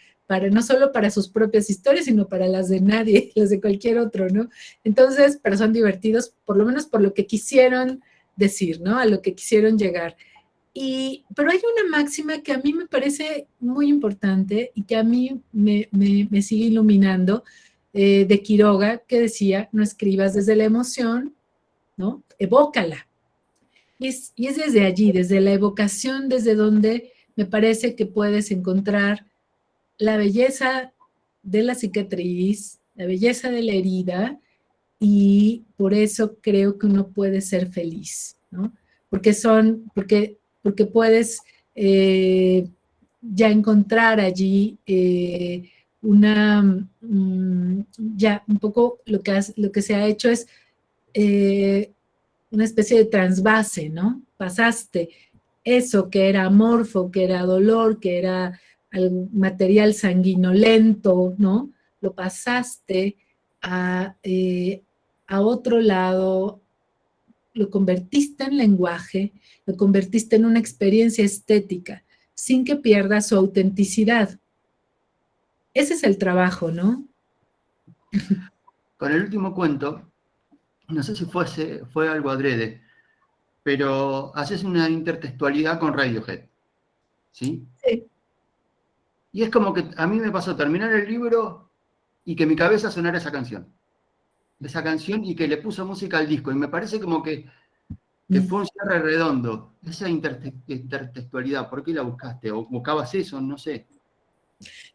no solo para sus propias historias, sino para las de nadie, las de cualquier otro, ¿no? Entonces, pero son divertidos, por lo menos por lo que quisieron decir, ¿no? A lo que quisieron llegar. Pero hay una máxima que a mí me parece muy importante y que a mí me sigue iluminando, de Quiroga, que decía, no escribas desde la emoción, ¿no? Evócala. Y es desde allí, desde la evocación, desde donde me parece que puedes encontrar la belleza de la cicatriz, belleza de la herida, y por eso creo que uno puede ser feliz, ¿no? Porque puedes ya encontrar allí ya un poco lo que se ha hecho es una especie de transvase, ¿no? Pasaste eso que era amorfo, que era dolor, que era material sanguinolento, ¿no? Lo pasaste a otro lado, lo convertiste en lenguaje, lo convertiste en una experiencia estética, sin que pierda su autenticidad. Ese es el trabajo, ¿no? Con el último cuento, no sé si fue algo adrede, pero haces una intertextualidad con Radiohead, ¿sí? Sí. Y es como que a mí me pasó terminar el libro y que mi cabeza sonara esa canción y que le puso música al disco, y me parece como que fue un cierre redondo. Esa intertextualidad, ¿por qué la buscaste? ¿O buscabas eso? No sé.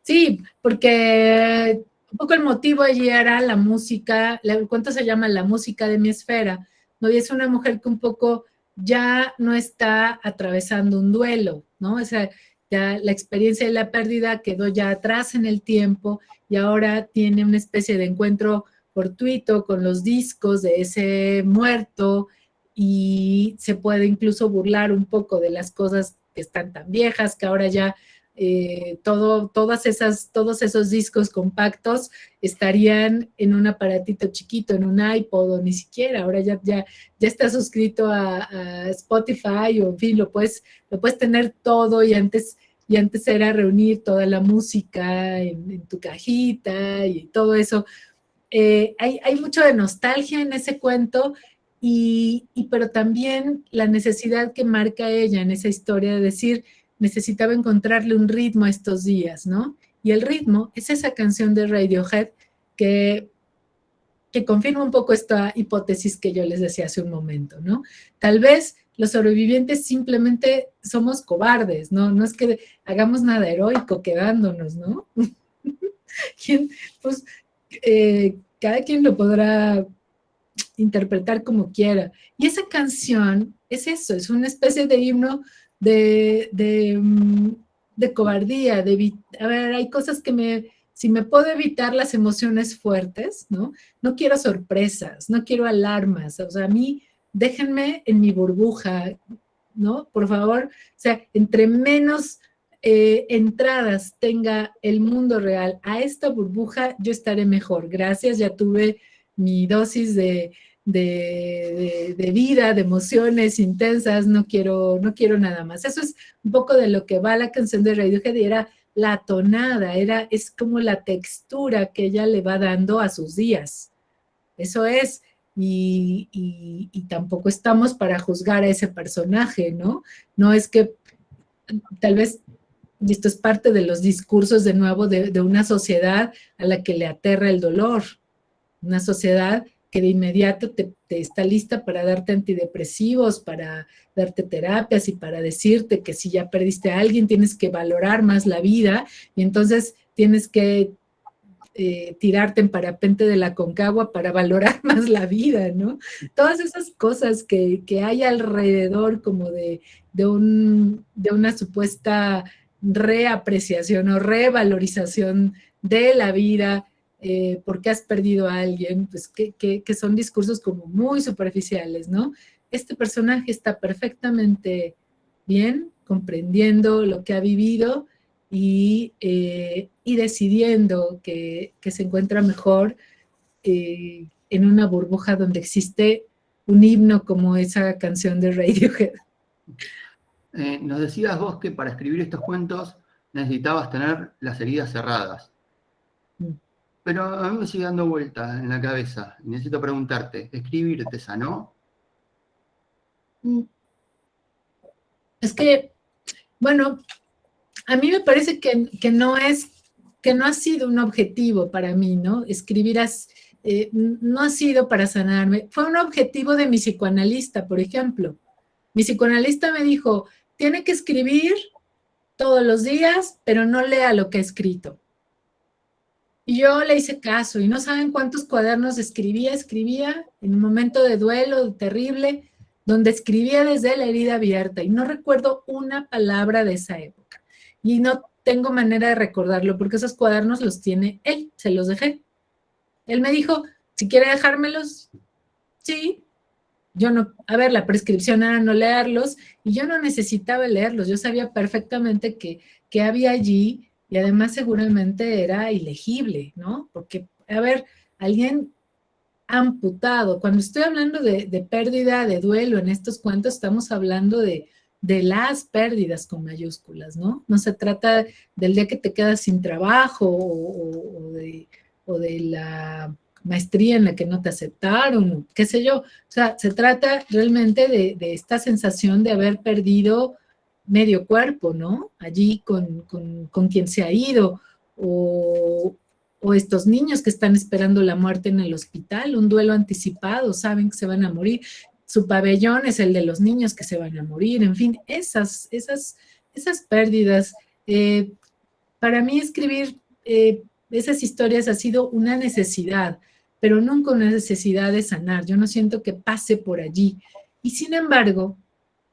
Sí, porque un poco el motivo allí era la música, el cuento se llama La música de mi esfera, ¿no? Y es una mujer que un poco ya no está atravesando un duelo, ¿no? O sea, ya la experiencia de la pérdida quedó ya atrás en el tiempo y ahora tiene una especie de encuentro fortuito con los discos de ese muerto, y se puede incluso burlar un poco de las cosas que están tan viejas, que ahora ya todos esos discos compactos estarían en un aparatito chiquito, en un iPod, o ni siquiera, ahora ya está suscrito a Spotify, o en fin, lo puedes tener todo, y antes era reunir toda la música en tu cajita y todo eso. Hay mucho de nostalgia en ese cuento, pero también la necesidad que marca ella en esa historia de decir, necesitaba encontrarle un ritmo a estos días, ¿no? Y el ritmo es esa canción de Radiohead que confirma un poco esta hipótesis que yo les decía hace un momento, ¿no? Tal vez los sobrevivientes simplemente somos cobardes, ¿no? No es que hagamos nada heroico quedándonos, ¿no? Pues cada quien lo podrá interpretar como quiera. Y esa canción es eso, es una especie de himno de cobardía, a ver, hay cosas que si me puedo evitar las emociones fuertes, ¿no? No quiero sorpresas, no quiero alarmas, o sea, a mí déjenme en mi burbuja, ¿no? Por favor, o sea, entre menos entradas tenga el mundo real a esta burbuja, yo estaré mejor. Gracias, ya tuve mi dosis de vida, de emociones intensas, no quiero nada más. Eso es un poco de lo que va la canción de Radiohead, y era la tonada, es como la textura que ella le va dando a sus días. Eso es, y tampoco estamos para juzgar a ese personaje, ¿no? No es que tal vez, y esto es parte de los discursos de nuevo de una sociedad a la que le aterra el dolor, una sociedad que de inmediato te está lista para darte antidepresivos, para darte terapias y para decirte que si ya perdiste a alguien tienes que valorar más la vida, y entonces tienes que tirarte en parapente de la Concagua para valorar más la vida, ¿no? Todas esas cosas que hay alrededor como de una supuesta reapreciación o revalorización de la vida, porque has perdido a alguien, pues que son discursos como muy superficiales, ¿no? Este personaje está perfectamente bien, comprendiendo lo que ha vivido y decidiendo que se encuentra mejor en una burbuja donde existe un himno como esa canción de Radiohead. Nos decías vos que para escribir estos cuentos necesitabas tener las heridas cerradas. Pero a mí me sigue dando vuelta en la cabeza. Necesito preguntarte, ¿escribir te sanó? Es que, bueno, a mí me parece que no ha sido un objetivo para mí, ¿no? Escribir no ha sido para sanarme. Fue un objetivo de mi psicoanalista, por ejemplo. Mi psicoanalista me dijo, tiene que escribir todos los días, pero no lea lo que ha escrito. Y yo le hice caso, y no saben cuántos cuadernos escribía en un momento de duelo terrible, donde escribía desde la herida abierta, y no recuerdo una palabra de esa época. Y no tengo manera de recordarlo, porque esos cuadernos los tiene él, se los dejé. Él me dijo, si quiere dejármelos, sí. Yo no, a ver, la prescripción era no leerlos, y yo no necesitaba leerlos, yo sabía perfectamente que había allí, y además seguramente era ilegible, ¿no? Porque, a ver, alguien amputado, cuando estoy hablando de pérdida, de duelo en estos cuentos, estamos hablando de las pérdidas con mayúsculas, ¿no? No se trata del día que te quedas sin trabajo o de la maestría en la que no te aceptaron, qué sé yo. O sea, se trata realmente de esta sensación de haber perdido medio cuerpo, ¿no? Allí con quien se ha ido, o estos niños que están esperando la muerte en el hospital, un duelo anticipado, saben que se van a morir. Su pabellón es el de los niños que se van a morir, en fin, esas pérdidas. Para mí escribir esas historias ha sido una necesidad, pero nunca una necesidad de sanar. Yo no siento que pase por allí. Y sin embargo,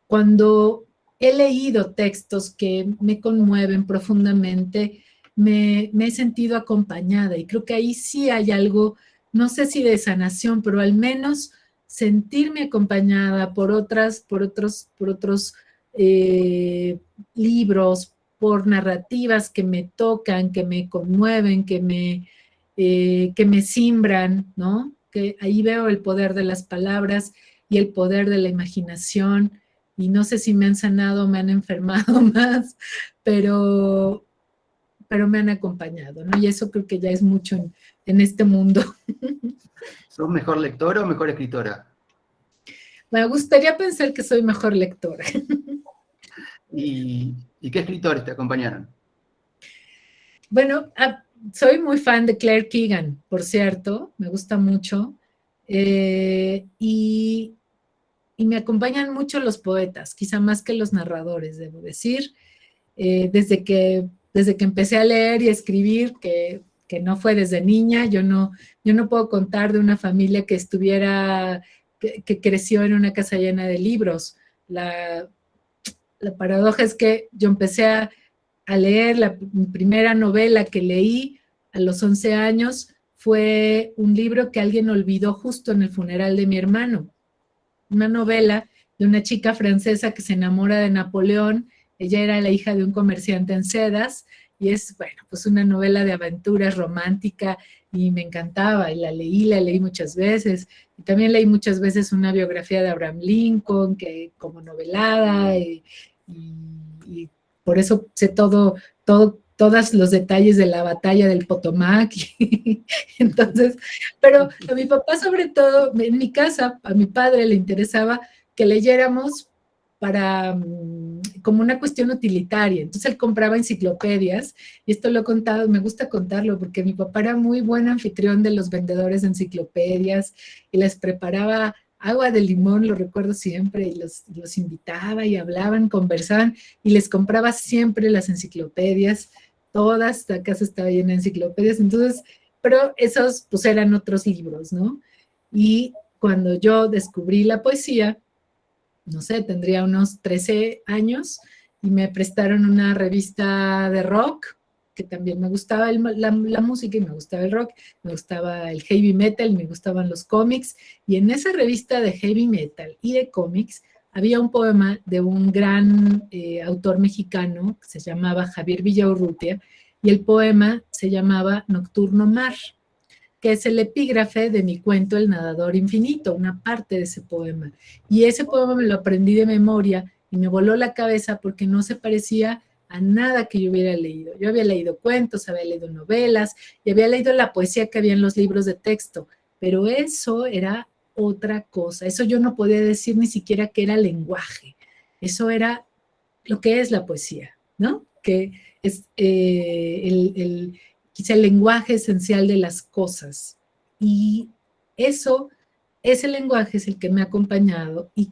cuando he leído textos que me conmueven profundamente, me he sentido acompañada, y creo que ahí sí hay algo, no sé si de sanación, pero al menos sentirme acompañada por otros libros, por narrativas que me tocan, que me conmueven, que me simbran, ¿no? Que ahí veo el poder de las palabras y el poder de la imaginación, y no sé si me han sanado o me han enfermado más, pero me han acompañado, ¿no? Y eso creo que ya es mucho en este mundo. ¿Sos mejor lectora o mejor escritora? Me gustaría pensar que soy mejor lectora. ¿Y qué escritores te acompañaron? Bueno, soy muy fan de Claire Keegan, por cierto, me gusta mucho. Y me acompañan mucho los poetas, quizá más que los narradores, debo decir. Desde que empecé a leer y a escribir, que no fue desde niña, yo no puedo contar de una familia que que creció en una casa llena de libros. La paradoja es que yo empecé a leer, mi primera novela que leí a los 11 años fue un libro que alguien olvidó justo en el funeral de mi hermano. Una novela de una chica francesa que se enamora de Napoleón. Ella era la hija de un comerciante en sedas, y es, bueno, pues una novela de aventuras romántica, y me encantaba, y la leí muchas veces. Y también leí muchas veces una biografía de Abraham Lincoln, que como novelada, y por eso sé todos los detalles de la batalla del Potomac. Entonces, pero a mi papá, sobre todo, en mi casa, a mi padre le interesaba que leyéramos como una cuestión utilitaria. Entonces él compraba enciclopedias, y esto lo he contado, me gusta contarlo, porque mi papá era muy buen anfitrión de los vendedores de enciclopedias, y les preparaba agua de limón, lo recuerdo siempre, y los invitaba, y hablaban, conversaban, y les compraba siempre las enciclopedias, todas, la casa estaba llena de enciclopedias. Entonces, pero esos pues eran otros libros, ¿no? Y cuando yo descubrí la poesía, no sé, tendría unos 13 años, y me prestaron una revista de rock, que también me gustaba la música, y me gustaba el rock, me gustaba el heavy metal, me gustaban los cómics, y en esa revista de heavy metal y de cómics había un poema de un gran autor mexicano que se llamaba Javier Villaurrutia, y el poema se llamaba Nocturno Mar, que es el epígrafe de mi cuento El nadador infinito, una parte de ese poema. Y ese poema me lo aprendí de memoria, y me voló la cabeza porque no se parecía a nada que yo hubiera leído. Yo había leído cuentos, había leído novelas, y había leído la poesía que había en los libros de texto, pero eso era otra cosa. Eso yo no podía decir ni siquiera que era lenguaje. Eso era lo que es la poesía, ¿no? Que es quizá el lenguaje esencial de las cosas. Y ese lenguaje es el que me ha acompañado, y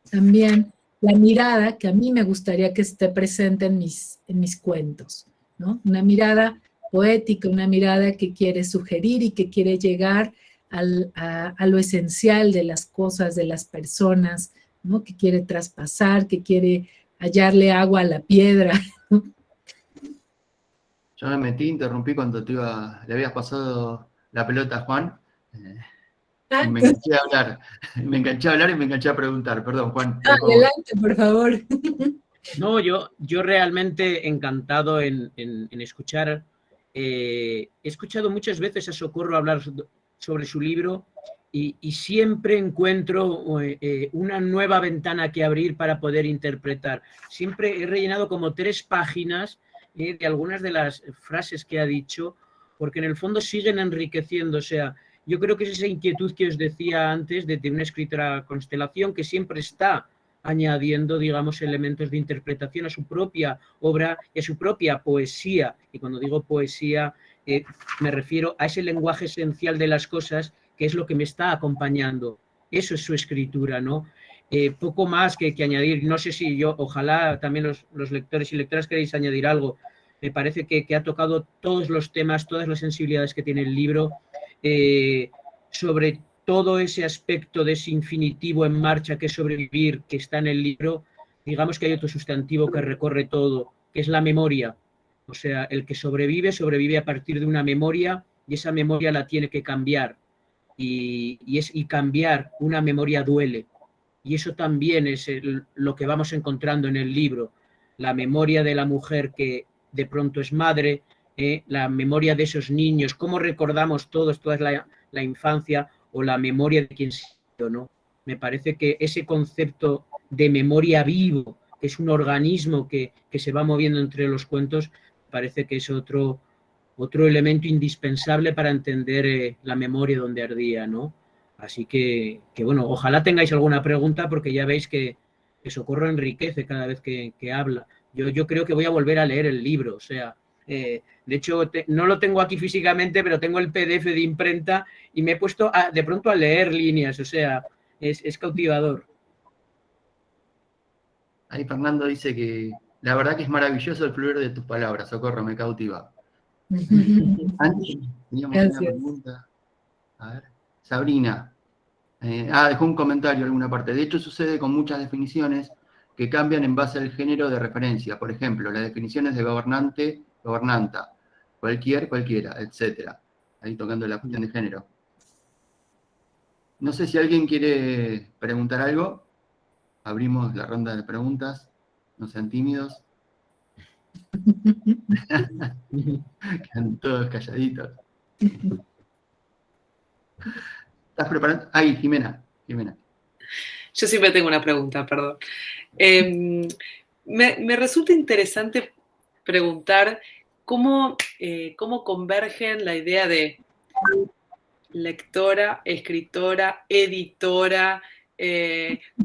también la mirada que a mí me gustaría que esté presente en mis cuentos, ¿no? Una mirada poética, una mirada que quiere sugerir y que quiere llegar a lo esencial de las cosas, de las personas, ¿no? Que quiere traspasar, que quiere hallarle agua a la piedra. Yo me metí, interrumpí cuando le habías pasado la pelota a Juan. Y me enganché a hablar. Me enganché a hablar y me enganché a preguntar. Perdón, Juan. Adelante, por favor. No, yo realmente encantado en escuchar. He escuchado muchas veces a Socorro hablar sobre su libro y siempre encuentro una nueva ventana que abrir para poder interpretar. Siempre he rellenado como 3 páginas de algunas de las frases que ha dicho, porque en el fondo siguen enriqueciendo. O sea, yo creo que es esa inquietud que os decía antes de una escritora constelación que siempre está añadiendo, digamos, elementos de interpretación a su propia obra y a su propia poesía. Y cuando digo poesía, me refiero a ese lenguaje esencial de las cosas, que es lo que me está acompañando. Eso es su escritura, ¿no? Poco más que añadir. No sé si ojalá también los lectores y lectoras queréis añadir algo. Me parece que ha tocado todos los temas, todas las sensibilidades que tiene el libro, sobre todo ese aspecto de ese infinitivo en marcha que es sobrevivir, que está en el libro. Digamos que hay otro sustantivo que recorre todo, que es la memoria. O sea, el que sobrevive a partir de una memoria y esa memoria la tiene que cambiar. Y cambiar una memoria duele. Y eso también es lo que vamos encontrando en el libro. La memoria de la mujer que de pronto es madre, la memoria de esos niños, cómo recordamos toda la infancia, o la memoria de quien se ha, ¿no? Me parece que ese concepto de memoria vivo, que es un organismo que se va moviendo entre los cuentos, parece que es otro elemento indispensable para entender la memoria donde ardía, ¿no? Así que bueno, ojalá tengáis alguna pregunta, porque ya veis que Socorro enriquece cada vez que habla. Yo creo que voy a volver a leer el libro, o sea, de hecho, no lo tengo aquí físicamente, pero tengo el PDF de imprenta y me he puesto de pronto a leer líneas, o sea, es cautivador. Ahí Fernando dice que la verdad que es maravilloso el fluir de tus palabras, Socorro, me cautiva. Antes teníamos una pregunta. A ver, Sabrina. Dejó un comentario en alguna parte. De hecho, sucede con muchas definiciones que cambian en base al género de referencia. Por ejemplo, las definiciones de gobernante, gobernanta, cualquiera, etc. Ahí tocando la cuestión de género. No sé si alguien quiere preguntar algo. Abrimos la ronda de preguntas. No sean tímidos. Quedan todos calladitos. ¿Estás preparando? Ahí, Jimena. Yo siempre tengo una pregunta, perdón. Me resulta interesante preguntar cómo convergen la idea de lectora, escritora, editora.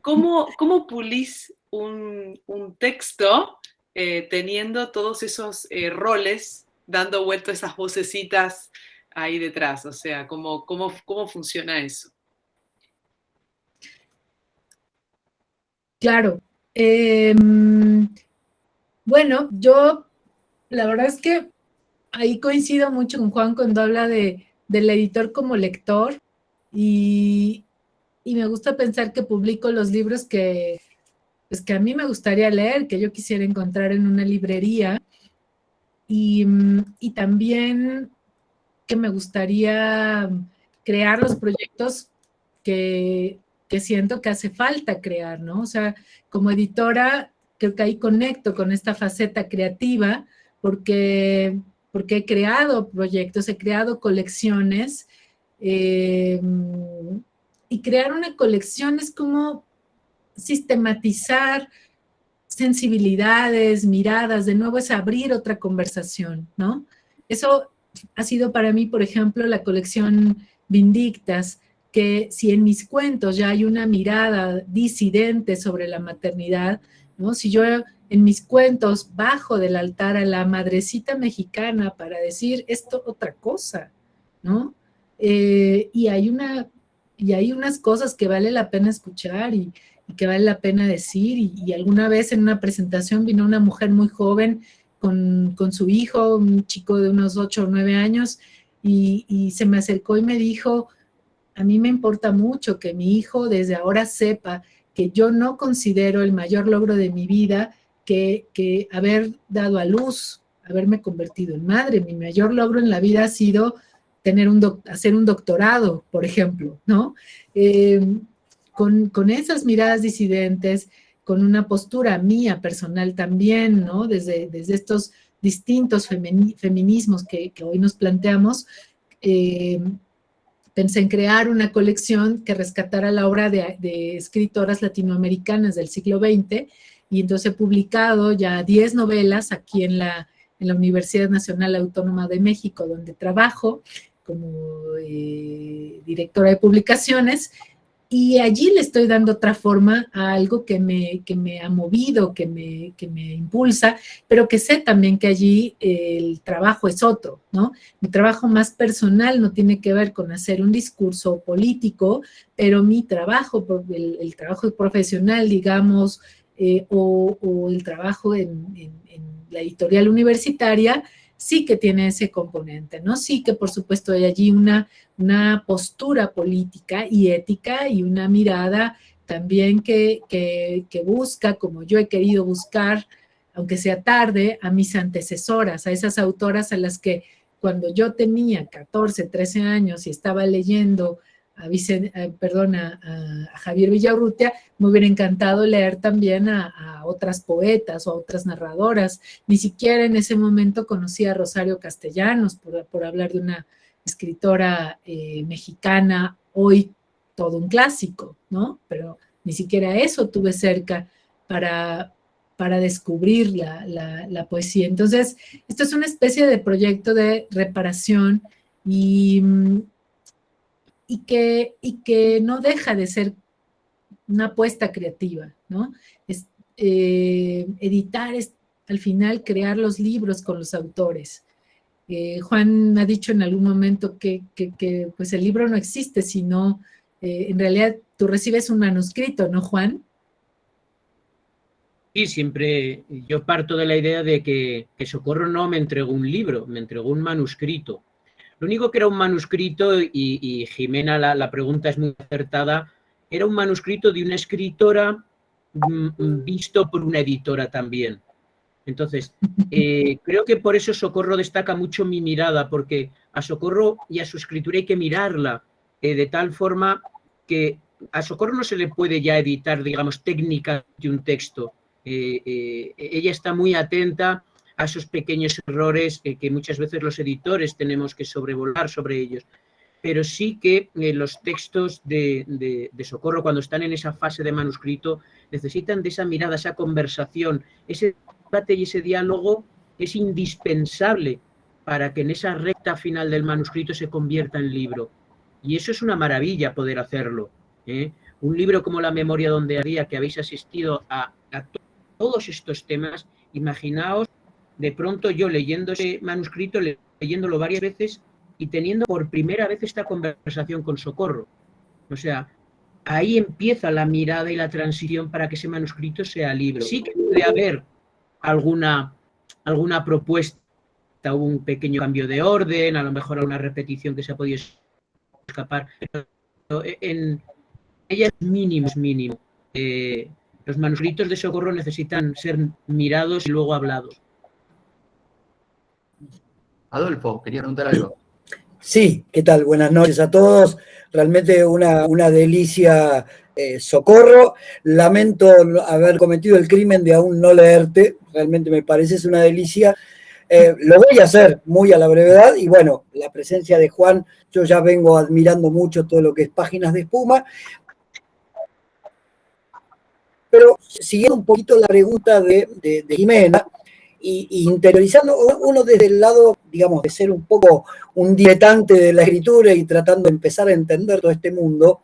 ¿Cómo pulís un texto teniendo todos esos roles, dando vuelta esas vocecitas ahí detrás? O sea, ¿cómo funciona eso? Claro. Bueno, yo la verdad es que ahí coincido mucho con Juan cuando habla del editor como lector y me gusta pensar que publico los libros que a mí me gustaría leer, que yo quisiera encontrar en una librería y también que me gustaría crear los proyectos que siento que hace falta crear, ¿no? O sea, como editora, creo que ahí conecto con esta faceta creativa porque he creado proyectos, he creado colecciones y crear una colección es como sistematizar sensibilidades, miradas, de nuevo es abrir otra conversación, ¿no? Eso ha sido para mí, por ejemplo, la colección Vindictas, que si en mis cuentos ya hay una mirada disidente sobre la maternidad, ¿no? Si yo en mis cuentos bajo del altar a la madrecita mexicana para decir esto otra cosa, ¿no? Y hay unas cosas que vale la pena escuchar y que vale la pena decir, y alguna vez en una presentación vino una mujer muy joven con su hijo, un chico de unos 8 o 9 años, y se me acercó y me dijo, a mí me importa mucho que mi hijo desde ahora sepa que yo no considero el mayor logro de mi vida que haber dado a luz, haberme convertido en madre. Mi mayor logro en la vida ha sido hacer un doctorado, por ejemplo, ¿no? Con esas miradas disidentes, con una postura mía personal también, ¿no? Desde estos distintos feminismos que hoy nos planteamos, pensé en crear una colección que rescatara la obra de escritoras latinoamericanas del siglo XX, y entonces he publicado ya 10 novelas aquí en la Universidad Nacional Autónoma de México, donde trabajo como directora de publicaciones, y allí le estoy dando otra forma a algo que me ha movido, que me impulsa, pero que sé también que allí el trabajo es otro, ¿no? Mi trabajo más personal no tiene que ver con hacer un discurso político, pero mi trabajo, el trabajo profesional, digamos, o el trabajo en la editorial universitaria, sí que tiene ese componente, ¿no? Sí que, por supuesto, hay allí una postura política y ética y una mirada también que busca, como yo he querido buscar, aunque sea tarde, a mis antecesoras, a esas autoras a las que cuando yo tenía 14, 13 años y estaba leyendo a Javier Villaurrutia, me hubiera encantado leer también a otras poetas o a otras narradoras. Ni siquiera en ese momento conocí a Rosario Castellanos, por hablar de una escritora mexicana, hoy todo un clásico, ¿no? Pero ni siquiera eso tuve cerca para descubrir la poesía. Entonces, esto es una especie de proyecto de reparación y que no deja de ser una apuesta creativa, ¿no? Editar es, al final, crear los libros con los autores. Juan me ha dicho en algún momento que pues el libro no existe, sino en realidad tú recibes un manuscrito, ¿no, Juan? Sí, siempre yo parto de la idea de que Socorro no me entregó un libro, me entregó un manuscrito. Lo único que era un manuscrito, y Jimena, la pregunta es muy acertada, era un manuscrito de una escritora visto por una editora también. Entonces, creo que por eso Socorro destaca mucho mi mirada, porque a Socorro y a su escritura hay que mirarla de tal forma que a Socorro no se le puede ya editar, digamos, técnicamente un texto. Ella está muy atenta a esos pequeños errores que muchas veces los editores tenemos que sobrevolar sobre ellos. Pero sí que los textos de Socorro, cuando están en esa fase de manuscrito, necesitan de esa mirada, esa conversación, ese debate y ese diálogo es indispensable para que en esa recta final del manuscrito se convierta en libro. Y eso es una maravilla poder hacerlo, ¿eh? Un libro como La memoria donde había, que habéis asistido a todos estos temas, imaginaos de pronto yo leyendo ese manuscrito, leyéndolo varias veces y teniendo por primera vez esta conversación con Socorro. O sea, ahí empieza la mirada y la transición para que ese manuscrito sea libro. Sí que puede haber alguna propuesta, un pequeño cambio de orden, a lo mejor alguna repetición que se ha podido escapar, pero en ella es mínimo. Los manuscritos de Socorro necesitan ser mirados y luego hablados. Adolfo, quería preguntar algo. Sí, ¿qué tal? Buenas noches a todos. Realmente una delicia, Socorro. Lamento haber cometido el crimen de aún no leerte. Realmente me parece es una delicia. Lo voy a hacer muy a la brevedad y bueno, la presencia de Juan, yo ya vengo admirando mucho todo lo que es Páginas de Espuma. Pero siguiendo un poquito la pregunta de Jimena, y interiorizando uno desde el lado, digamos, de ser un poco un diletante de la escritura y tratando de empezar a entender todo este mundo,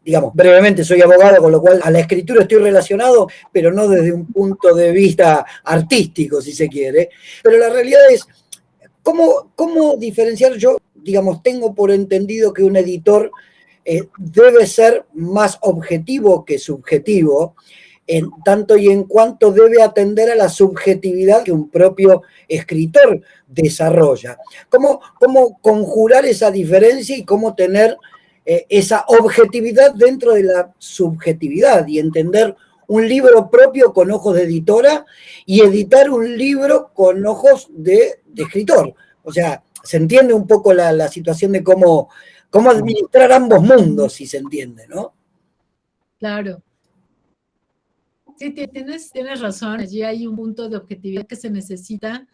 digamos, brevemente soy abogado, con lo cual a la escritura estoy relacionado, pero no desde un punto de vista artístico, si se quiere. Pero la realidad es, ¿cómo diferenciar? Yo, digamos, tengo por entendido que un editor debe ser más objetivo que subjetivo, en tanto y en cuanto debe atender a la subjetividad que un propio escritor desarrolla. ¿Cómo conjurar esa diferencia y cómo tener esa objetividad dentro de la subjetividad y entender un libro propio con ojos de editora y editar un libro con ojos de escritor? O sea, se entiende un poco la situación de cómo administrar ambos mundos, si se entiende, ¿no? Claro. Sí, tienes razón. Allí hay un punto de objetividad que se necesita,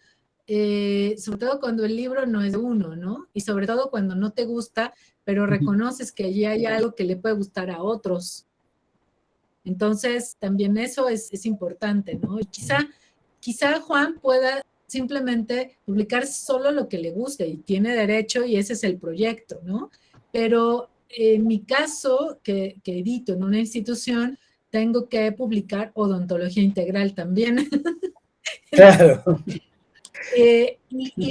sobre todo cuando el libro no es de uno, ¿no? Y sobre todo cuando no te gusta, pero reconoces que allí hay algo que le puede gustar a otros. Entonces, también eso es importante, ¿no? Y quizá Juan pueda simplemente publicar solo lo que le guste y tiene derecho y ese es el proyecto, ¿no? Pero en mi caso, que edito en una institución, tengo que publicar odontología integral también. Claro. Y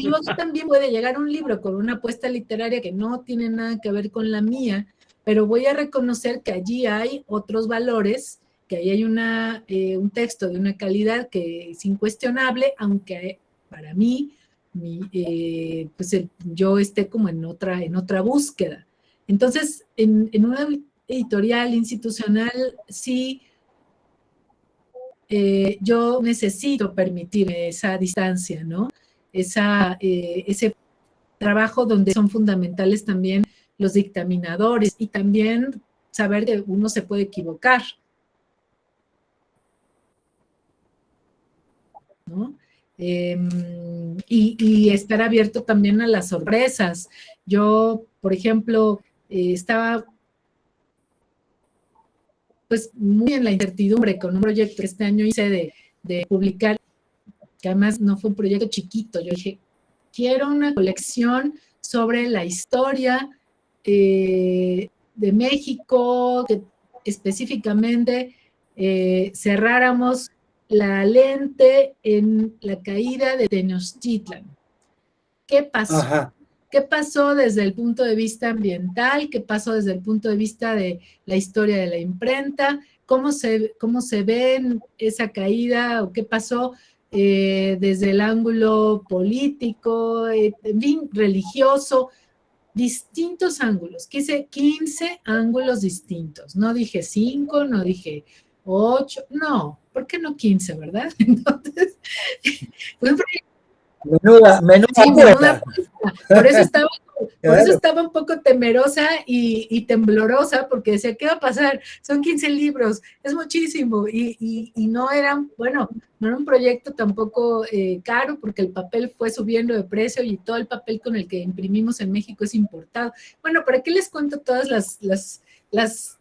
luego también puede llegar un libro con una apuesta literaria que no tiene nada que ver con la mía, pero voy a reconocer que allí hay otros valores, que ahí hay un texto de una calidad que es incuestionable, aunque para mí pues yo esté como en otra búsqueda. Entonces, en una editorial institucional, sí, yo necesito permitirme esa distancia, ¿no? Ese trabajo donde son fundamentales también los dictaminadores y también saber que uno se puede equivocar, ¿no? Y estar abierto también a las sorpresas. Yo, por ejemplo, estaba pues muy en la incertidumbre con un proyecto que este año hice de publicar, que además no fue un proyecto chiquito. Yo dije, quiero una colección sobre la historia de México, que específicamente cerráramos la lente en la caída de Tenochtitlan. ¿Qué pasó? Ajá. ¿Qué pasó desde el punto de vista ambiental? ¿Qué pasó desde el punto de vista de la historia de la imprenta? ¿Cómo se ve esa caída o qué pasó desde el ángulo político, religioso? Distintos ángulos. Quise 15 ángulos distintos. No dije 5, no dije 8, no. ¿Por qué no 15, verdad? Entonces, fue un proyecto. Menuda apuesta. Por eso estaba un poco temerosa y temblorosa, porque decía, ¿qué va a pasar? Son 15 libros, es muchísimo, y no era un proyecto tampoco caro, porque el papel fue subiendo de precio y todo el papel con el que imprimimos en México es importado. Bueno, ¿para qué les cuento todas las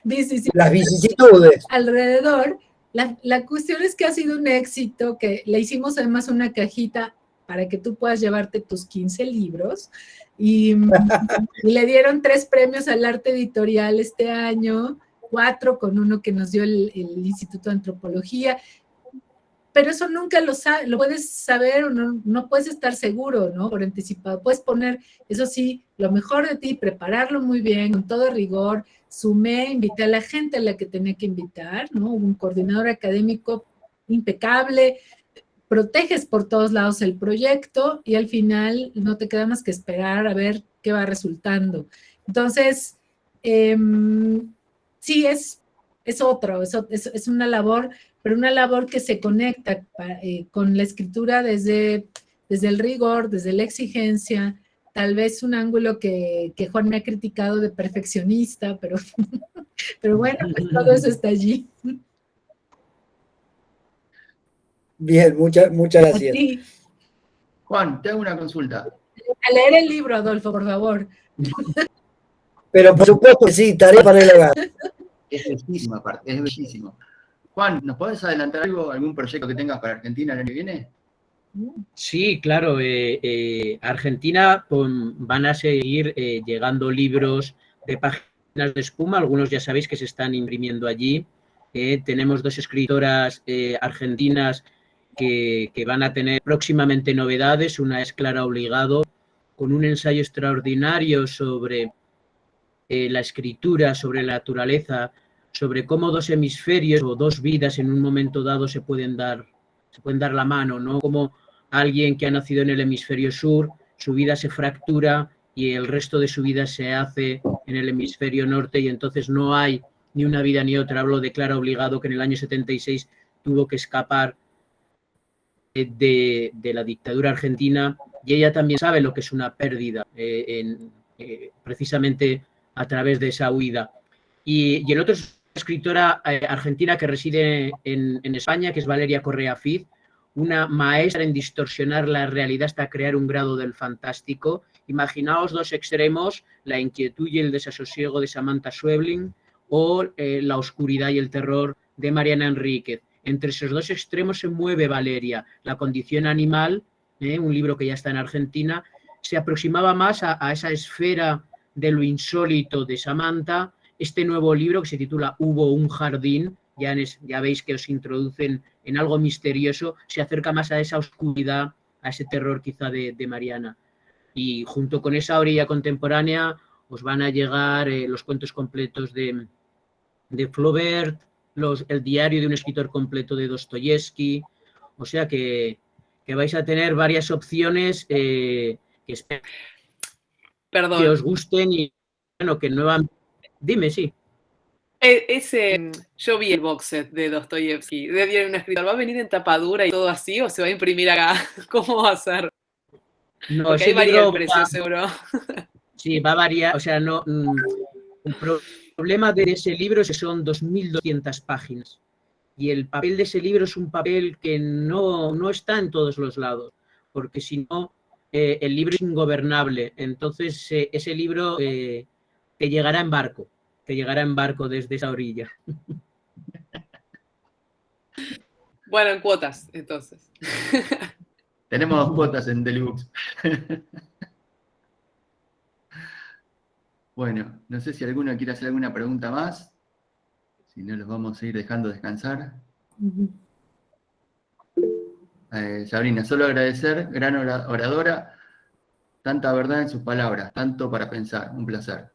vicisitudes alrededor? La cuestión es que ha sido un éxito, que le hicimos además una cajita para que tú puedas llevarte tus 15 libros y le dieron 3 premios al arte editorial este año, 4 con uno que nos dio el Instituto de Antropología, pero eso nunca lo puedes saber o no puedes estar seguro, ¿no? Por anticipado. Puedes poner, eso sí, lo mejor de ti, prepararlo muy bien, con todo rigor. Invité a la gente a la que tenía que invitar, ¿no? Hubo un coordinador académico impecable, proteges por todos lados el proyecto y al final no te queda más que esperar a ver qué va resultando. Entonces, sí, es una labor, pero una labor que se conecta con la escritura desde el rigor, desde la exigencia, tal vez un ángulo que Juan me ha criticado de perfeccionista, pero bueno, pues todo eso está allí. Bien, muchas gracias. Juan, te hago una consulta. A leer el libro, Adolfo, por favor. Pero por supuesto que sí, tarea para el hogar. Es bellísimo, aparte, es bellísimo. Juan, ¿nos podés adelantar algún proyecto que tengas para Argentina el año que viene? Sí, claro. Argentina van a seguir llegando libros de páginas de espuma. Algunos ya sabéis que se están imprimiendo allí. Tenemos 2 escritoras argentinas que van a tener próximamente novedades. Una es Clara Obligado, con un ensayo extraordinario sobre la escritura, sobre la naturaleza, sobre cómo dos hemisferios o dos vidas en un momento dado se pueden dar la mano, ¿no? Como alguien que ha nacido en el hemisferio sur, su vida se fractura y el resto de su vida se hace en el hemisferio norte y entonces no hay ni una vida ni otra. Hablo de Clara Obligado, que en el año 76 tuvo que escapar de la dictadura argentina, y ella también sabe lo que es una pérdida precisamente a través de esa huida. Y el otro es una escritora argentina que reside en España, que es Valeria Correa Fiz, una maestra en distorsionar la realidad hasta crear un grado del fantástico. Imaginaos dos extremos, la inquietud y el desasosiego de Samantha Schweblin o la oscuridad y el terror de Mariana Enríquez. Entre esos dos extremos se mueve Valeria. La condición animal, un libro que ya está en Argentina, se aproximaba más a esa esfera de lo insólito de Samantha. Este nuevo libro, que se titula Hubo un jardín, ya veis que os introducen en algo misterioso, se acerca más a esa oscuridad, a ese terror quizá de Mariana. Y junto con esa orilla contemporánea os van a llegar los cuentos completos de Flaubert, el diario de un escritor completo de Dostoyevsky, o sea que vais a tener varias opciones que espero que os gusten y bueno, que nuevamente... Dime, sí. Yo vi el box set de Dostoyevsky, de Diario de un escritor. ¿Va a venir en tapadura y todo así o se va a imprimir acá? ¿Cómo va a ser? No, porque ahí varía el precio, seguro. Sí, va a variar, o sea, no... El problema de ese libro es que son 2.200 páginas y el papel de ese libro es un papel que no está en todos los lados, porque si no, el libro es ingobernable. Entonces, ese libro te llegará en barco desde esa orilla. Bueno, en cuotas, entonces. Tenemos 2 cuotas en Delibooks. Bueno, no sé si alguno quiere hacer alguna pregunta más. Si no, los vamos a ir dejando descansar. Sabrina, solo agradecer, gran oradora, tanta verdad en sus palabras, tanto para pensar, un placer.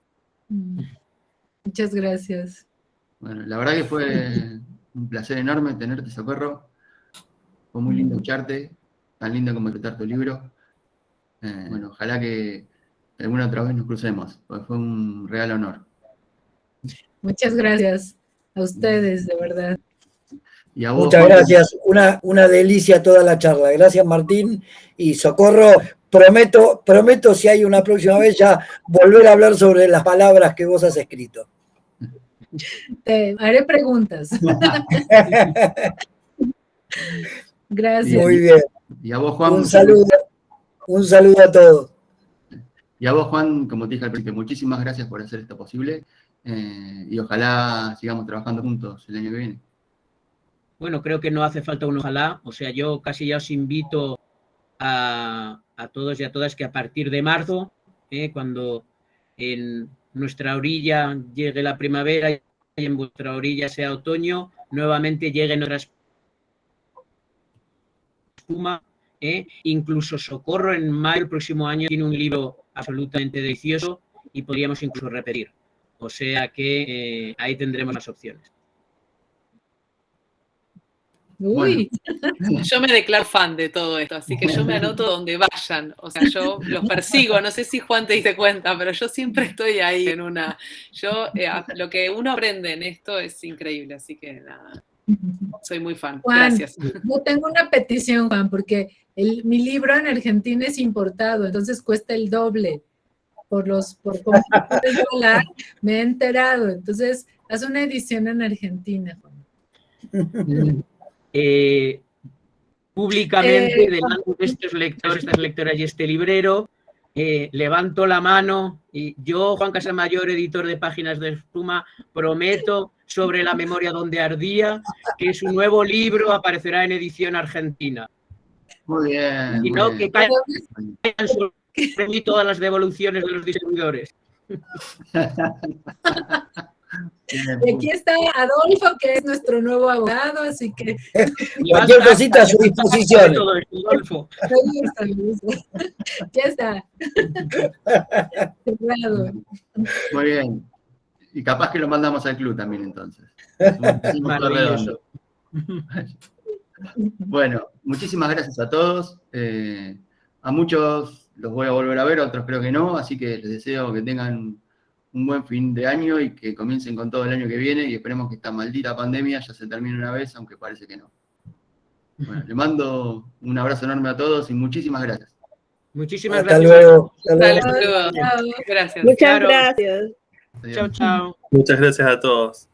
Muchas gracias. Bueno, la verdad que fue un placer enorme tenerte, Socorro. Fue muy lindo escucharte, tan lindo como disfrutar tu libro. Bueno, ojalá que alguna otra vez nos crucemos, porque fue un real honor. Muchas gracias a ustedes, de verdad. Y a vos, muchas Juan, gracias, una delicia toda la charla. Gracias, Martín y Socorro. Prometo si hay una próxima vez ya volver a hablar sobre las palabras que vos has escrito. Te haré preguntas. Gracias. Muy bien. Y a vos, Juan, un saludo a todos. Y a vos, Juan, como te dije al principio, muchísimas gracias por hacer esto posible y ojalá sigamos trabajando juntos el año que viene. Bueno, creo que no hace falta un ojalá, o sea, yo casi ya os invito a todos y a todas que a partir de marzo, cuando en nuestra orilla llegue la primavera y en vuestra orilla sea otoño, nuevamente lleguen otras espuma, incluso Socorro en mayo del próximo año tiene un libro absolutamente delicioso y podríamos incluso repetir. O sea que ahí tendremos las opciones. Uy. Bueno. Yo me declaro fan de todo esto, así que yo me anoto donde vayan. O sea, yo los persigo. No sé si Juan te diste cuenta, pero yo siempre estoy ahí en una... lo que uno aprende en esto es increíble, así que nada, soy muy fan. Juan, gracias. Yo tengo una petición, Juan, porque mi libro en Argentina es importado, entonces cuesta el doble. Por cómo el dólar, me he enterado. Entonces, haz una edición en Argentina, Juan. Públicamente, delante de estos lectores, estas lectoras y este librero, levanto la mano y yo, Juan Casamayor, editor de Páginas de Espuma, prometo sobre la memoria donde ardía que su nuevo libro aparecerá en edición argentina. Muy bien. Y no que caigan sobre mí todas las devoluciones de los distribuidores. Y aquí está Adolfo, que es nuestro nuevo abogado, así que... Cualquier cosita a su disposición. Adolfo. Ya está. Cerrado. Muy bien. Y capaz que lo mandamos al club también entonces. Es un Maravilloso. Bueno, muchísimas gracias a todos. A muchos los voy a volver a ver, a otros creo que no, así que les deseo que tengan un buen fin de año y que comiencen con todo el año que viene y esperemos que esta maldita pandemia ya se termine una vez, aunque parece que no. Bueno, le mando un abrazo enorme a todos y muchísimas gracias. Muchísimas Hasta gracias. luego. Hasta luego. Saludos. Chao. Gracias. Muchas Claro. gracias. Adiós. Chao, chao. Muchas gracias a todos.